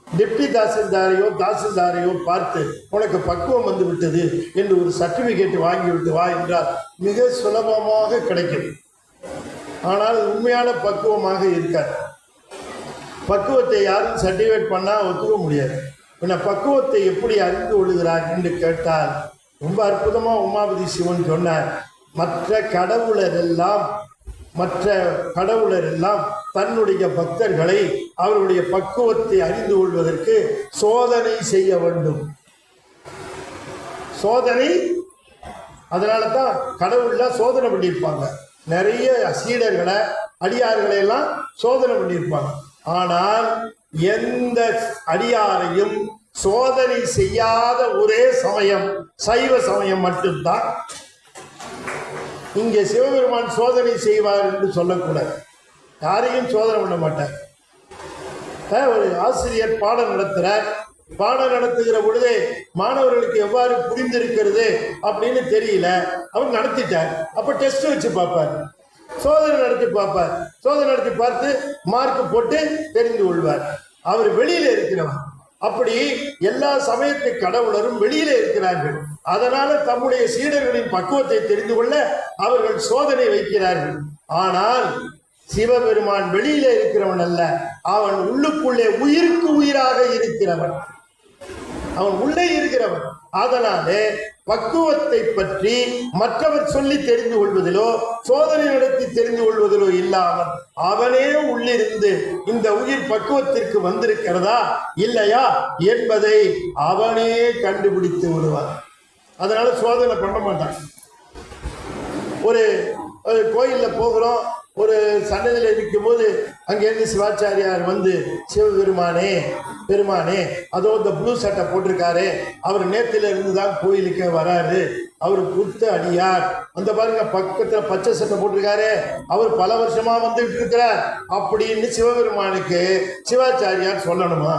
டிப்டி தாசில்தாரையோ பார்த்து உனக்கு பக்குவம் வந்து விட்டது என்று ஒரு சர்டிபிகேட் வாங்கி விட்டு வா என்றால் மிக சுலபமாக கிடைக்கும். ஆனால் உண்மையான பக்குவமாக இருக்காது. பக்குவத்தை யாரும் சர்டிஃபிகேட் பண்ணால் ஒத்துக்க முடியாது. பின்ன பக்குவத்தை எப்படி அறிந்து கொள்கிறார் என்று கேட்டால், ரொம்ப அற்புதமாக உமாபதி சிவன் சொன்னார், மற்ற கடவுளர் எல்லாம் தன்னுடைய பக்தர்களை அவருடைய பக்குவத்தை அறிந்து கொள்வதற்கு சோதனை செய்ய வேண்டும். சோதனை, அதனால தான் கடவுள்லாம் சோதனை பண்ணியிருப்பாங்க. நிறைய சீடர்களை, அடியார்களை எல்லாம் சோதனை பண்ணியிருப்பாங்க. ஆனால் எந்த அடியாரையும் சோதனை செய்யாத ஒரே சமயம் சைவ சமயம் மட்டும்தான். இங்கே சிவபெருமான் சோதனை செய்வார் என்று சொல்லக்கூடாது. யாரையும் சோதனை பண்ண மாட்டார். ஒரு ஆசிரியர் பாடம் நடத்துகிறார், பாடம் நடத்துகிற பொழுதே மாணவர்களுக்கு எவ்வாறு புரிந்திருக்கிறது அப்படின்னு தெரியல, அவர் நடத்திட்டார். அப்ப டெஸ்ட் வச்சு பார்ப்பார். சோதனை நடத்தி பார்ப்பார். சோதனை நடத்தி பார்த்து மார்க் போட்டு தெரிந்து கொள்வார். அவர் வெளியில இருக்கிறவர். அப்படி எல்லா சமயத்து கடவுளரும் வெளியில இருக்கிறார்கள். அதனால தம்முடைய சீடர்களின் பக்குவத்தை தெரிந்து கொள்ள அவர்கள் சோதனை வைக்கிறார்கள். ஆனால் சிவபெருமான் வெளியில இருக்கிறவன் அல்ல, அவன் உள்ளுக்குள்ளே உயிருக்கு உயிராக இருக்கிறவன், அவன் உள்ளே இருக்கிறவன். அதனாலே பக்குவத்தை பற்றி மற்றவர் சொல்லி தெரிந்து கொள்வதிலோ சோதனை நடத்தி தெரிந்து கொள்வதிலோ இல்லாமல் அவனே உள்ளிருந்து இந்த உயிர் பக்குவத்திற்கு வந்திருக்கிறதா இல்லையா என்பதை அவனே கண்டுபிடித்து விடுவான். அதனால சோதனை பண்ண மாட்டான். ஒரு கோயில்ல போகிறோம், ஒரு சன்னதியில் இருக்கும் போது அங்கேருந்து சிவாச்சாரியார் வந்து, சிவபெருமானே பெருமானே, அதோ இந்த ப்ளூ சட்டை போட்டிருக்காரு, அவர் நேத்தில இருந்து தான் கோயிலுக்கு வராரு, அவர் புத்த அடியார், அந்த பாருங்க பக்கத்தில் பச்சை சட்டை போட்டிருக்காரு, அவர் பல வருஷமா வந்துட்டு இருக்கிறார் அப்படின்னு சிவபெருமானுக்கு சிவாச்சாரியார் சொல்லணுமா?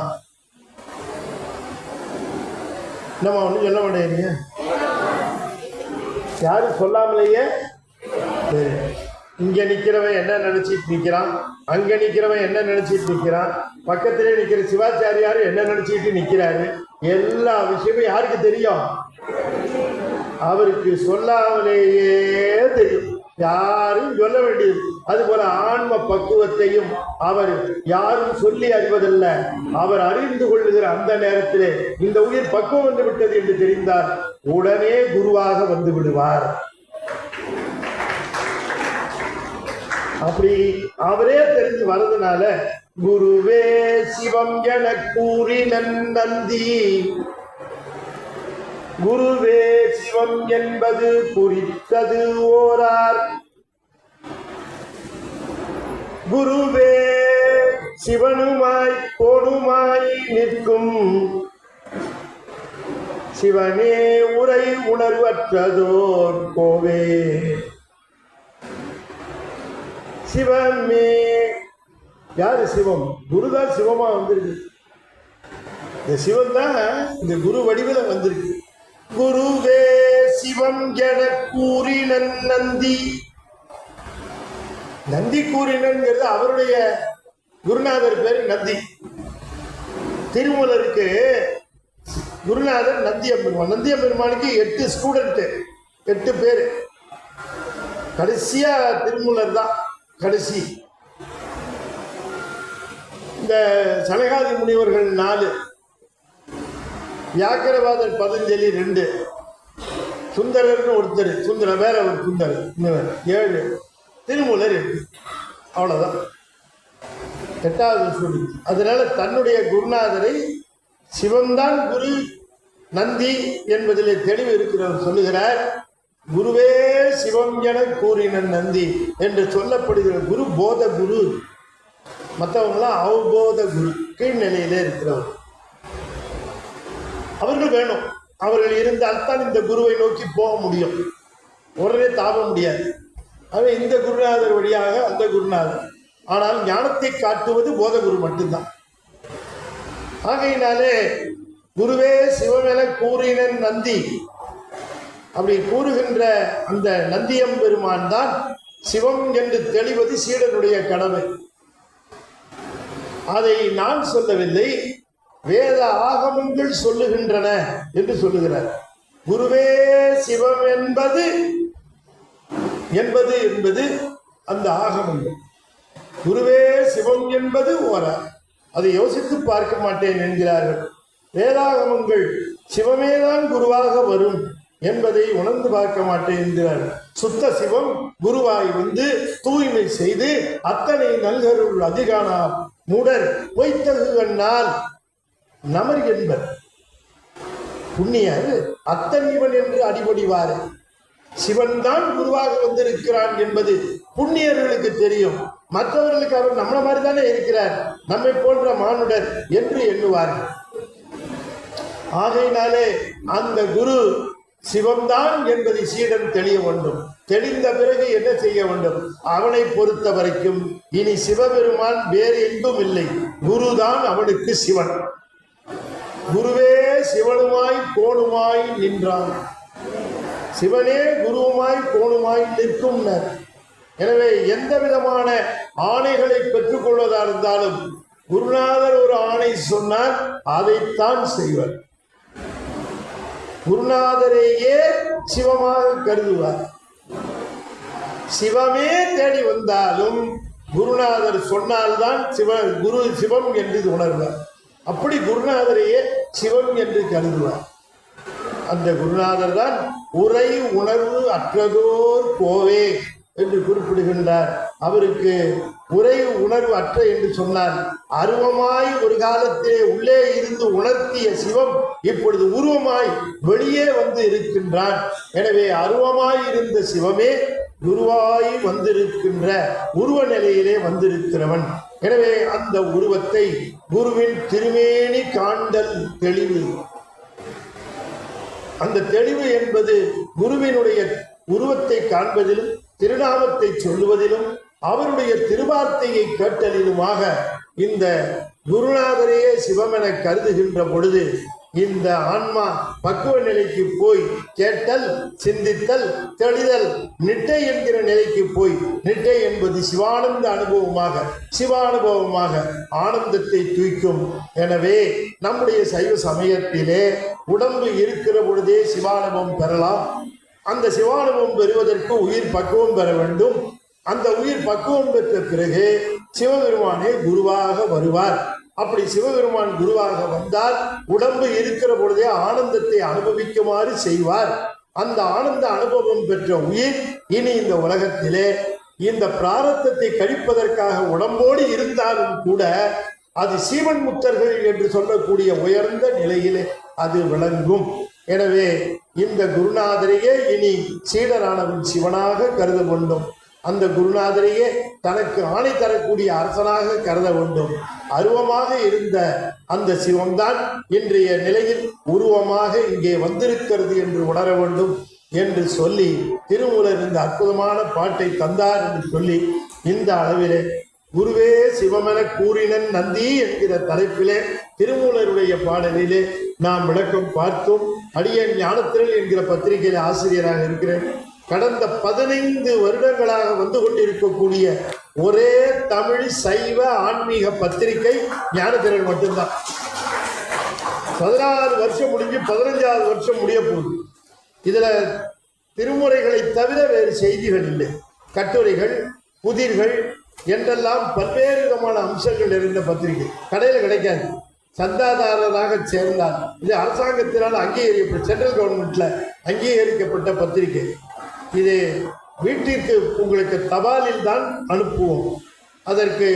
நம்ம ஒன்றும் சொல்ல மாட்டேங்க, யாரும் சொல்லாமலேயே இங்க நிக்கிறவன் என்ன நினைச்சிட்டு நிக்கிறான், அங்க நிக்கிறவன் என்ன நினைச்சிட்டு நிக்கிறான், பக்கத்திலே நிக்கிற சிவாச்சாரியாரு என்ன நினைச்சிட்டு நிக்கிறாரு, எல்லா விஷயமும் யாருக்கு தெரியும்? அவருக்கு சொல்லாமலேயே தெரியும், யாரும் சொல்ல வேண்டியது. அதுபோல ஆன்ம பக்குவத்தையும் அவர் யாரும் சொல்லி அறிவதல்ல, அவர் அறிந்து கொள்ளுகிற அந்த நேரத்திலே இந்த உயிர் பக்குவம் வந்து விட்டது என்று தெரிந்தால் உடனே குருவாக வந்து விடுவார். அப்படி அவரே தெரிஞ்சு வர்றதுனால குருவே சிவம் என கூறி நந்தி, குருவே சிவம் என்பது குறித்தது ஓரார், குருவே சிவனுமாய் கோணுமாய் நிற்கும், சிவனே உரை உணர்வற்றதோர் கோவே. சிவமே யாரு? சிவம். குருதான் சிவமா வந்திருக்கு. இந்த சிவன் தான் இந்த குரு வடிவில் வந்திருக்கு. குருவே சிவம் என கூறினன் நந்தி. நந்தி கூறினன்கிறது அவருடைய குருநாதர் பேரு நந்தி. திருமூலருக்கு குருநாதர் நந்தியம்பெருமான். நந்தியம்பெருமானுக்கு 8 ஸ்டூடெண்ட், 8 பேர். கடைசியா திருமூலர் தான் கடைசி. இந்த சனகாதி முனிவர்கள் 4, வியாக்கரவாதர் பதஞ்சலி 2, சுந்தரர்னு ஒருத்தர், சுந்தர வேற ஒரு சுந்தரர் 7, திருமூலர் 8. அவ்வளவுதான் 8வது சொல்லி. அதனால தன்னுடைய குருநாதரை சிவம்தான் குரு நந்தி என்பதிலே தெளிவு இருக்கிறவர் சொல்லுகிறார். குருவே சிவம் என கூறின நந்தி என்று சொல்லப்படுகிற குரு போத குரு. மற்றவங்களாம் அவபோத குரு, கீழ்நிலையிலே இருக்கிறவர். அவர்கள் வேணும். அவர்கள் இருந்தால்தான் இந்த குருவை நோக்கி போக முடியும், உடனே தாப முடியாது. ஆக இந்த குருநாதர் வழியாக அந்த குருநாதர். ஆனால் ஞானத்தை காட்டுவது போத குரு மட்டும்தான். ஆகையினாலே குருவே சிவமென கூறின நந்தி அப்படி கூறுகின்ற அந்த நந்தியம் பெருமான் தான் சிவம் என்று தெளிவது சீடனுடைய கடமை. அதை நான் சொல்லவில்லை, வேத ஆகமங்கள் சொல்லுகின்றன என்று சொல்லுகிறார். குருவே சிவம் என்பது என்பது அந்த ஆகமங்கள். குருவே சிவம் என்பது அதை யோசித்து பார்க்க மாட்டேன் என்கிறார்கள். வேதாகமங்கள் சிவமேதான் குருவாக வரும் என்பதை உணர்ந்து பார்க்க மாட்டேன் என்கிறார். சுத்த சிவம் குருவாய் வந்து தூய்மை செய்து அத்தனை நல்கருள் அதிகானா மூடர் பொய்த்தகுகண்ணால் நமர் என்பர் புண்ணியர் அத்தன் இவன் என்று அடிபடிவார். சிவன் தான் குருவாக வந்திருக்கிறான் என்பது புண்ணியர்களுக்கு தெரியும். மற்றவர்களுக்கு அவர் நம்மள மாதிரி தானே இருக்கிறார், நம்மை போன்ற மானுடர் என்று எண்ணுவார்கள். ஆகையினாலே அந்த குரு சிவம்தான் என்பதை சீடன் தெளிய வேண்டும். தெளிந்த பிறகு என்ன செய்ய வேண்டும்? அவனை பொறுத்த வரைக்கும் இனி சிவபெருமான் வேறு எங்கும் இல்லை, குருதான் அவனுக்கு சிவன். குருவே சிவனுமாய் கோணுமாய் நின்றான். சிவனே குருவுமாய் கோணுமாய் நிற்கும். எனவே எந்த விதமான ஆணைகளை பெற்றுக்கொள்வதா இருந்தாலும் குருநாதர் ஒரு ஆணை சொன்னார், அதைத்தான் செய்வார். குருநாதரையே சிவமாக கருதுவார். சிவமே தேடி வந்தாலும் குருநாதர் சொன்னால்தான் குரு சிவம் என்று உணர்வார். அப்படி குருநாதரையே சிவம் என்று கருதுவார். அந்த குருநாதர் தான் உரை உணர்வு அற்றதோர் கோவே என்று குறிப்பிடுகின்றார். அவருக்கு உரை உணர்வு அற்ற என்று சொன்னார். அருவமாய் ஒரு காலத்திலே உள்ளே இருந்து உணர்த்திய சிவம் இப்பொழுது உருவமாய் வெளியே வந்து இருக்கின்றான். எனவே அருவமாய் இருந்த சிவமே குருவாய் வந்திருக்கின்ற உருவ நிலையிலே வந்திருக்கிறவன். எனவே அந்த உருவத்தை குருவின் திருமேனி காண்டல் தெளிவு. அந்த தெளிவு என்பது குருவினுடைய உருவத்தை காண்பதிலும் திருநாமத்தை சொல்லுவதிலும் அவருடைய திருவார்த்தையை கேட்டலிலுமாக இந்த குருநாதரையே சிவமென கருதுகின்ற பொழுது இந்த ஆன்மா பக்குவ நிலைக்கு போய் கேட்டல், சிந்தித்தல், தெளிதல், நிட்டை என்கிற நிலைக்கு போய், நிட்டை என்பது சிவானந்த அனுபவமாக சிவானுபவமாக ஆனந்தத்தை தூய்க்கும். எனவே நம்முடைய சைவ சமயத்திலே உடம்பு இருக்கிற பொழுதே சிவானுபவம் பெறலாம். அந்த சிவானுபவம் பெறுவதற்கு உயிர் பக்குவம் பெற வேண்டும். அந்த உயிர் பக்குவம் பெற்ற பிறகு சிவபெருமானே குருவாக வருவார். அப்படி சிவபெருமான் குருவாக வந்தால் உடம்பு இருக்கிற பொழுதே ஆனந்தத்தை அனுபவிக்குமாறு செய்வார். அந்த ஆனந்த அனுபவம் பெற்ற உயிர் இனி இந்த உலகத்திலே இந்த பிராரத்தத்தை கழிப்பதற்காக உடம்போடு இருந்தாலும் கூட அது சீவன் முத்தர்கள் என்று சொல்லக்கூடிய உயர்ந்த நிலையிலே அது விளங்கும். எனவே இந்த குருநாதரையே இனி சீடரானவன் சிவனாக கருத வேண்டும். அந்த குருநாதரையே தனக்கு ஆணை தரக்கூடிய அரசனாக கருத வேண்டும். அருவமாக இருந்த அந்த சிவம்தான் இன்றைய நிலையில் உருவமாக இங்கே வந்திருக்கிறது என்று உணர வேண்டும் என்று சொல்லி திருமூலர் இந்த அற்புதமான பாட்டை தந்தார் என்று சொல்லி இந்த அளவிலே குருவே சிவமென கூறினன் நந்தி என்கிற தலைப்பிலே திருமூலருடைய பாடலிலே நாம் விளக்கம் பார்த்தோம். அடியேன் ஞானத்திரள் என்கிற பத்திரிகையில ஆசிரியராக இருக்கிறேன். கடந்த 15 வருடங்களாக வந்து கொண்டிருக்கக்கூடிய ஒரே தமிழ் சைவ ஆன்மீக பத்திரிகை ஞானத்திரள் மட்டும்தான். 16 வருஷம் முடிஞ்சு 15வது வருஷம் முடிய போகுது. இதுல திருமுறைகளை தவிர வேறு செய்திகள் இல்லை. கட்டுரைகள், புதிர்கள் என்றெல்லாம் பல்வேறு விதமான அம்சங்கள் நிறைந்த பத்திரிகை. கடையில் கிடைக்காது. சந்தாதாரராக சேர்ந்தால் இது அரசாங்கத்தினால் அங்கீகரிக்கப்பட்ட சென்ட்ரல் கவர்மெண்ட்ல அங்கீகரிக்கப்பட்ட பத்திரிகை. இது வீட்டிற்கு உங்களுக்கு தபாலில் தான் அனுப்புவோம். அதற்கு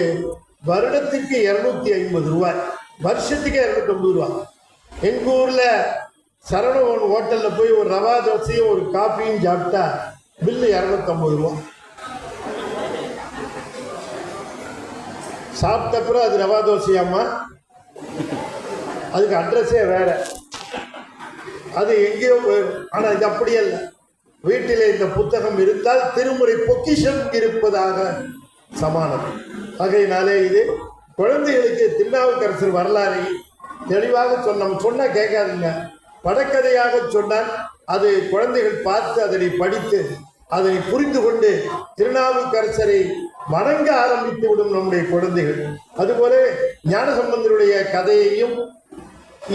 வருடத்துக்கு 250 ரூபாய், வருஷத்துக்கு 250 ரூபாய். எங்கள் ஊரில் சரவணபவன் ஹோட்டலில் போய் ஒரு ரவா தோசையும் ஒரு காஃபியும் சாப்பிட்டா பில்லு 250 ரூபா. சாப்பிட்டப்புறம் அது ரவா தோசையாம்மா, அதுக்கு அட்ரஸே வேற, அது எங்கேயோ போயிடும். ஆனால் இது அப்படியே இல்லை. வீட்டிலே இந்த புத்தகம் இருந்தால் திருமுறை பொக்கிஷம் இருப்பதாக சமானம். ஆகையினாலே இது குழந்தைகளுக்கு திருநாவுக்கரசர் வரலாறை தெளிவாக சொன்னால் கேட்காதுங்க. படக்கதையாக சொன்னால் அது குழந்தைகள் பார்த்து அதனை படித்து அதனை புரிந்து கொண்டு திருநாவுக்கரசரை வணங்க ஆரம்பித்து விடும் நம்முடைய குழந்தைகள். அதுபோல ஞானசம்பந்தருடைய கதையையும்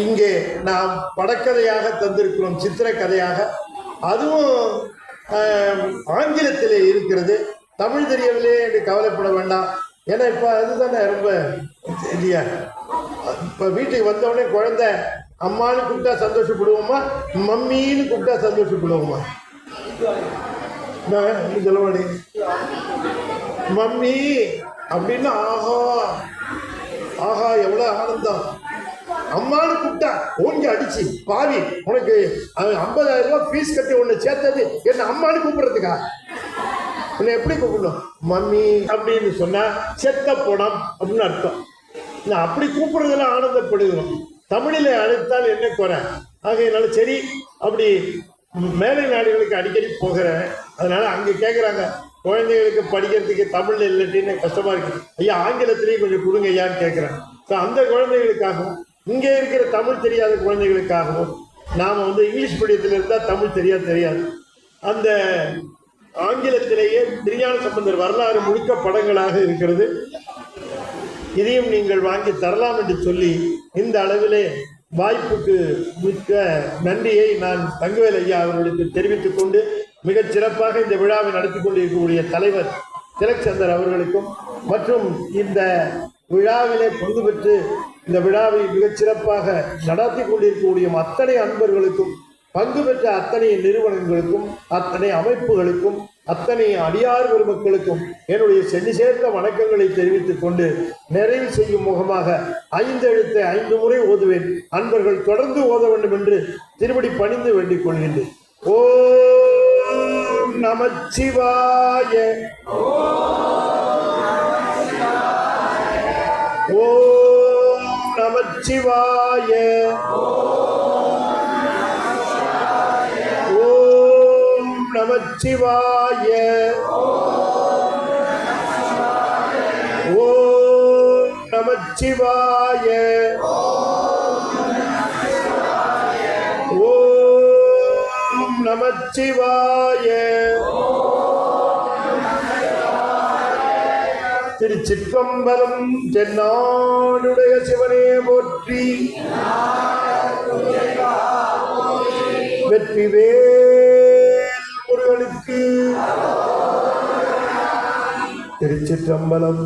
இங்கே நாம் படக்கதையாக தந்திருக்கிறோம், சித்திர கதையாக. அதுவும் ஆங்கிலத்திலே இருக்கிறது. தமிழ் தெரியவில்லை என்று கவலைப்பட வேண்டாம். ஏன்னா இப்போ அதுதானே ரொம்ப இல்லையா. இப்போ வீட்டுக்கு வந்தவுடனே குழந்தை அம்மான்னு கூப்பிட்டா சந்தோஷப்படுவோமா, மம்மின்னு கூப்பிட்டா சந்தோஷப்படுவோமா? சொல்லவாடி மம்மி அப்படின்னு ஆஹா ஆஹா எவ்வளோ ஆனந்தம். அம்மானு கூப்பிட்டா ஓங்கி அடிச்சு பாவி உனக்கு 50,000 ரூபாய் ஃபீஸ் கட்டி ஒன்று சேர்த்தது என்ன அம்மானு கூப்பிடுறதுக்கா? உன்னை எப்படி கூப்பிடணும்? மம்மி அப்படின்னு சொன்னா செத்த போனம் அப்படின்னு அர்த்தம். நான் அப்படி கூப்பிடுறதெல்லாம் ஆனந்தப்படுகிறோம். தமிழில் அழைத்தால் என்ன குறை? ஆகையினால சரி, அப்படி மேலை நாடுகளுக்கு அடிக்கடி போகிறேன். அதனால அங்கே கேட்குறாங்க, குழந்தைகளுக்கு படிக்கிறதுக்கு தமிழ் இல்லைன்னு கஷ்டமா இருக்கு ஐயா, ஆங்கிலத்திலையும் கொஞ்சம் கொடுங்க ஐயான்னு கேட்குறேன். ஸோ அந்த குழந்தைகளுக்காகவும் இங்கே இருக்கிற தமிழ் தெரியாத குழந்தைகளுக்காகவும் நாம் இங்கிலீஷ் மீடியத்தில் இருந்தால் தமிழ் தெரியாது. அந்த ஆங்கிலத்திலேயே திருஞான சம்பந்தர் வரலாறு முழுக்க படங்களாக இருக்கிறது. இதையும் நீங்கள் வாங்கி தரலாம் என்று சொல்லி இந்த அளவிலே வாய்ப்புக்கு மிக்க நன்றியை நான் தங்கவேல் ஐயா அவர்களுக்கு தெரிவித்துக் கொண்டு மிகச் சிறப்பாக இந்த விழாவை நடத்தி கொண்டிருக்கக்கூடிய தலைவர் திலக் சந்தர் அவர்களுக்கும் மற்றும் இந்த விழாவிலே பங்கு பெற்று இந்த விழாவை மிகச் சிறப்பாக நடத்தி கொண்டிருக்கக்கூடிய அத்தனை அன்பர்களுக்கும், பங்கு பெற்ற அத்தனை நிறுவனங்களுக்கும், அத்தனை அமைப்புகளுக்கும், அத்தனை அடியார் பெருமக்களுக்கும் என்னுடைய சென்று சேர்ந்த வணக்கங்களை தெரிவித்துக் கொண்டு நிறைவு செய்யும் முகமாக 5 எழுத்தை 5 முறை ஓதுவேன். அன்பர்கள் தொடர்ந்து ஓத வேண்டும் என்று திருப்படி பணிந்து வேண்டிக் கொள்கின்றேன். ஓம் நமச்சிவாய. ஓம் நமச்சிவாய. நமச்சிவாய. ஓம் நமச்சிவாய. ஓம் நமச்சிவாய. திருச்சிற்றம்பலம். தென்னாடுடைய சிவனே போற்றி. வெற்றிவேல் முருகனுக்கு. திருச்சிற்றம்பலம்.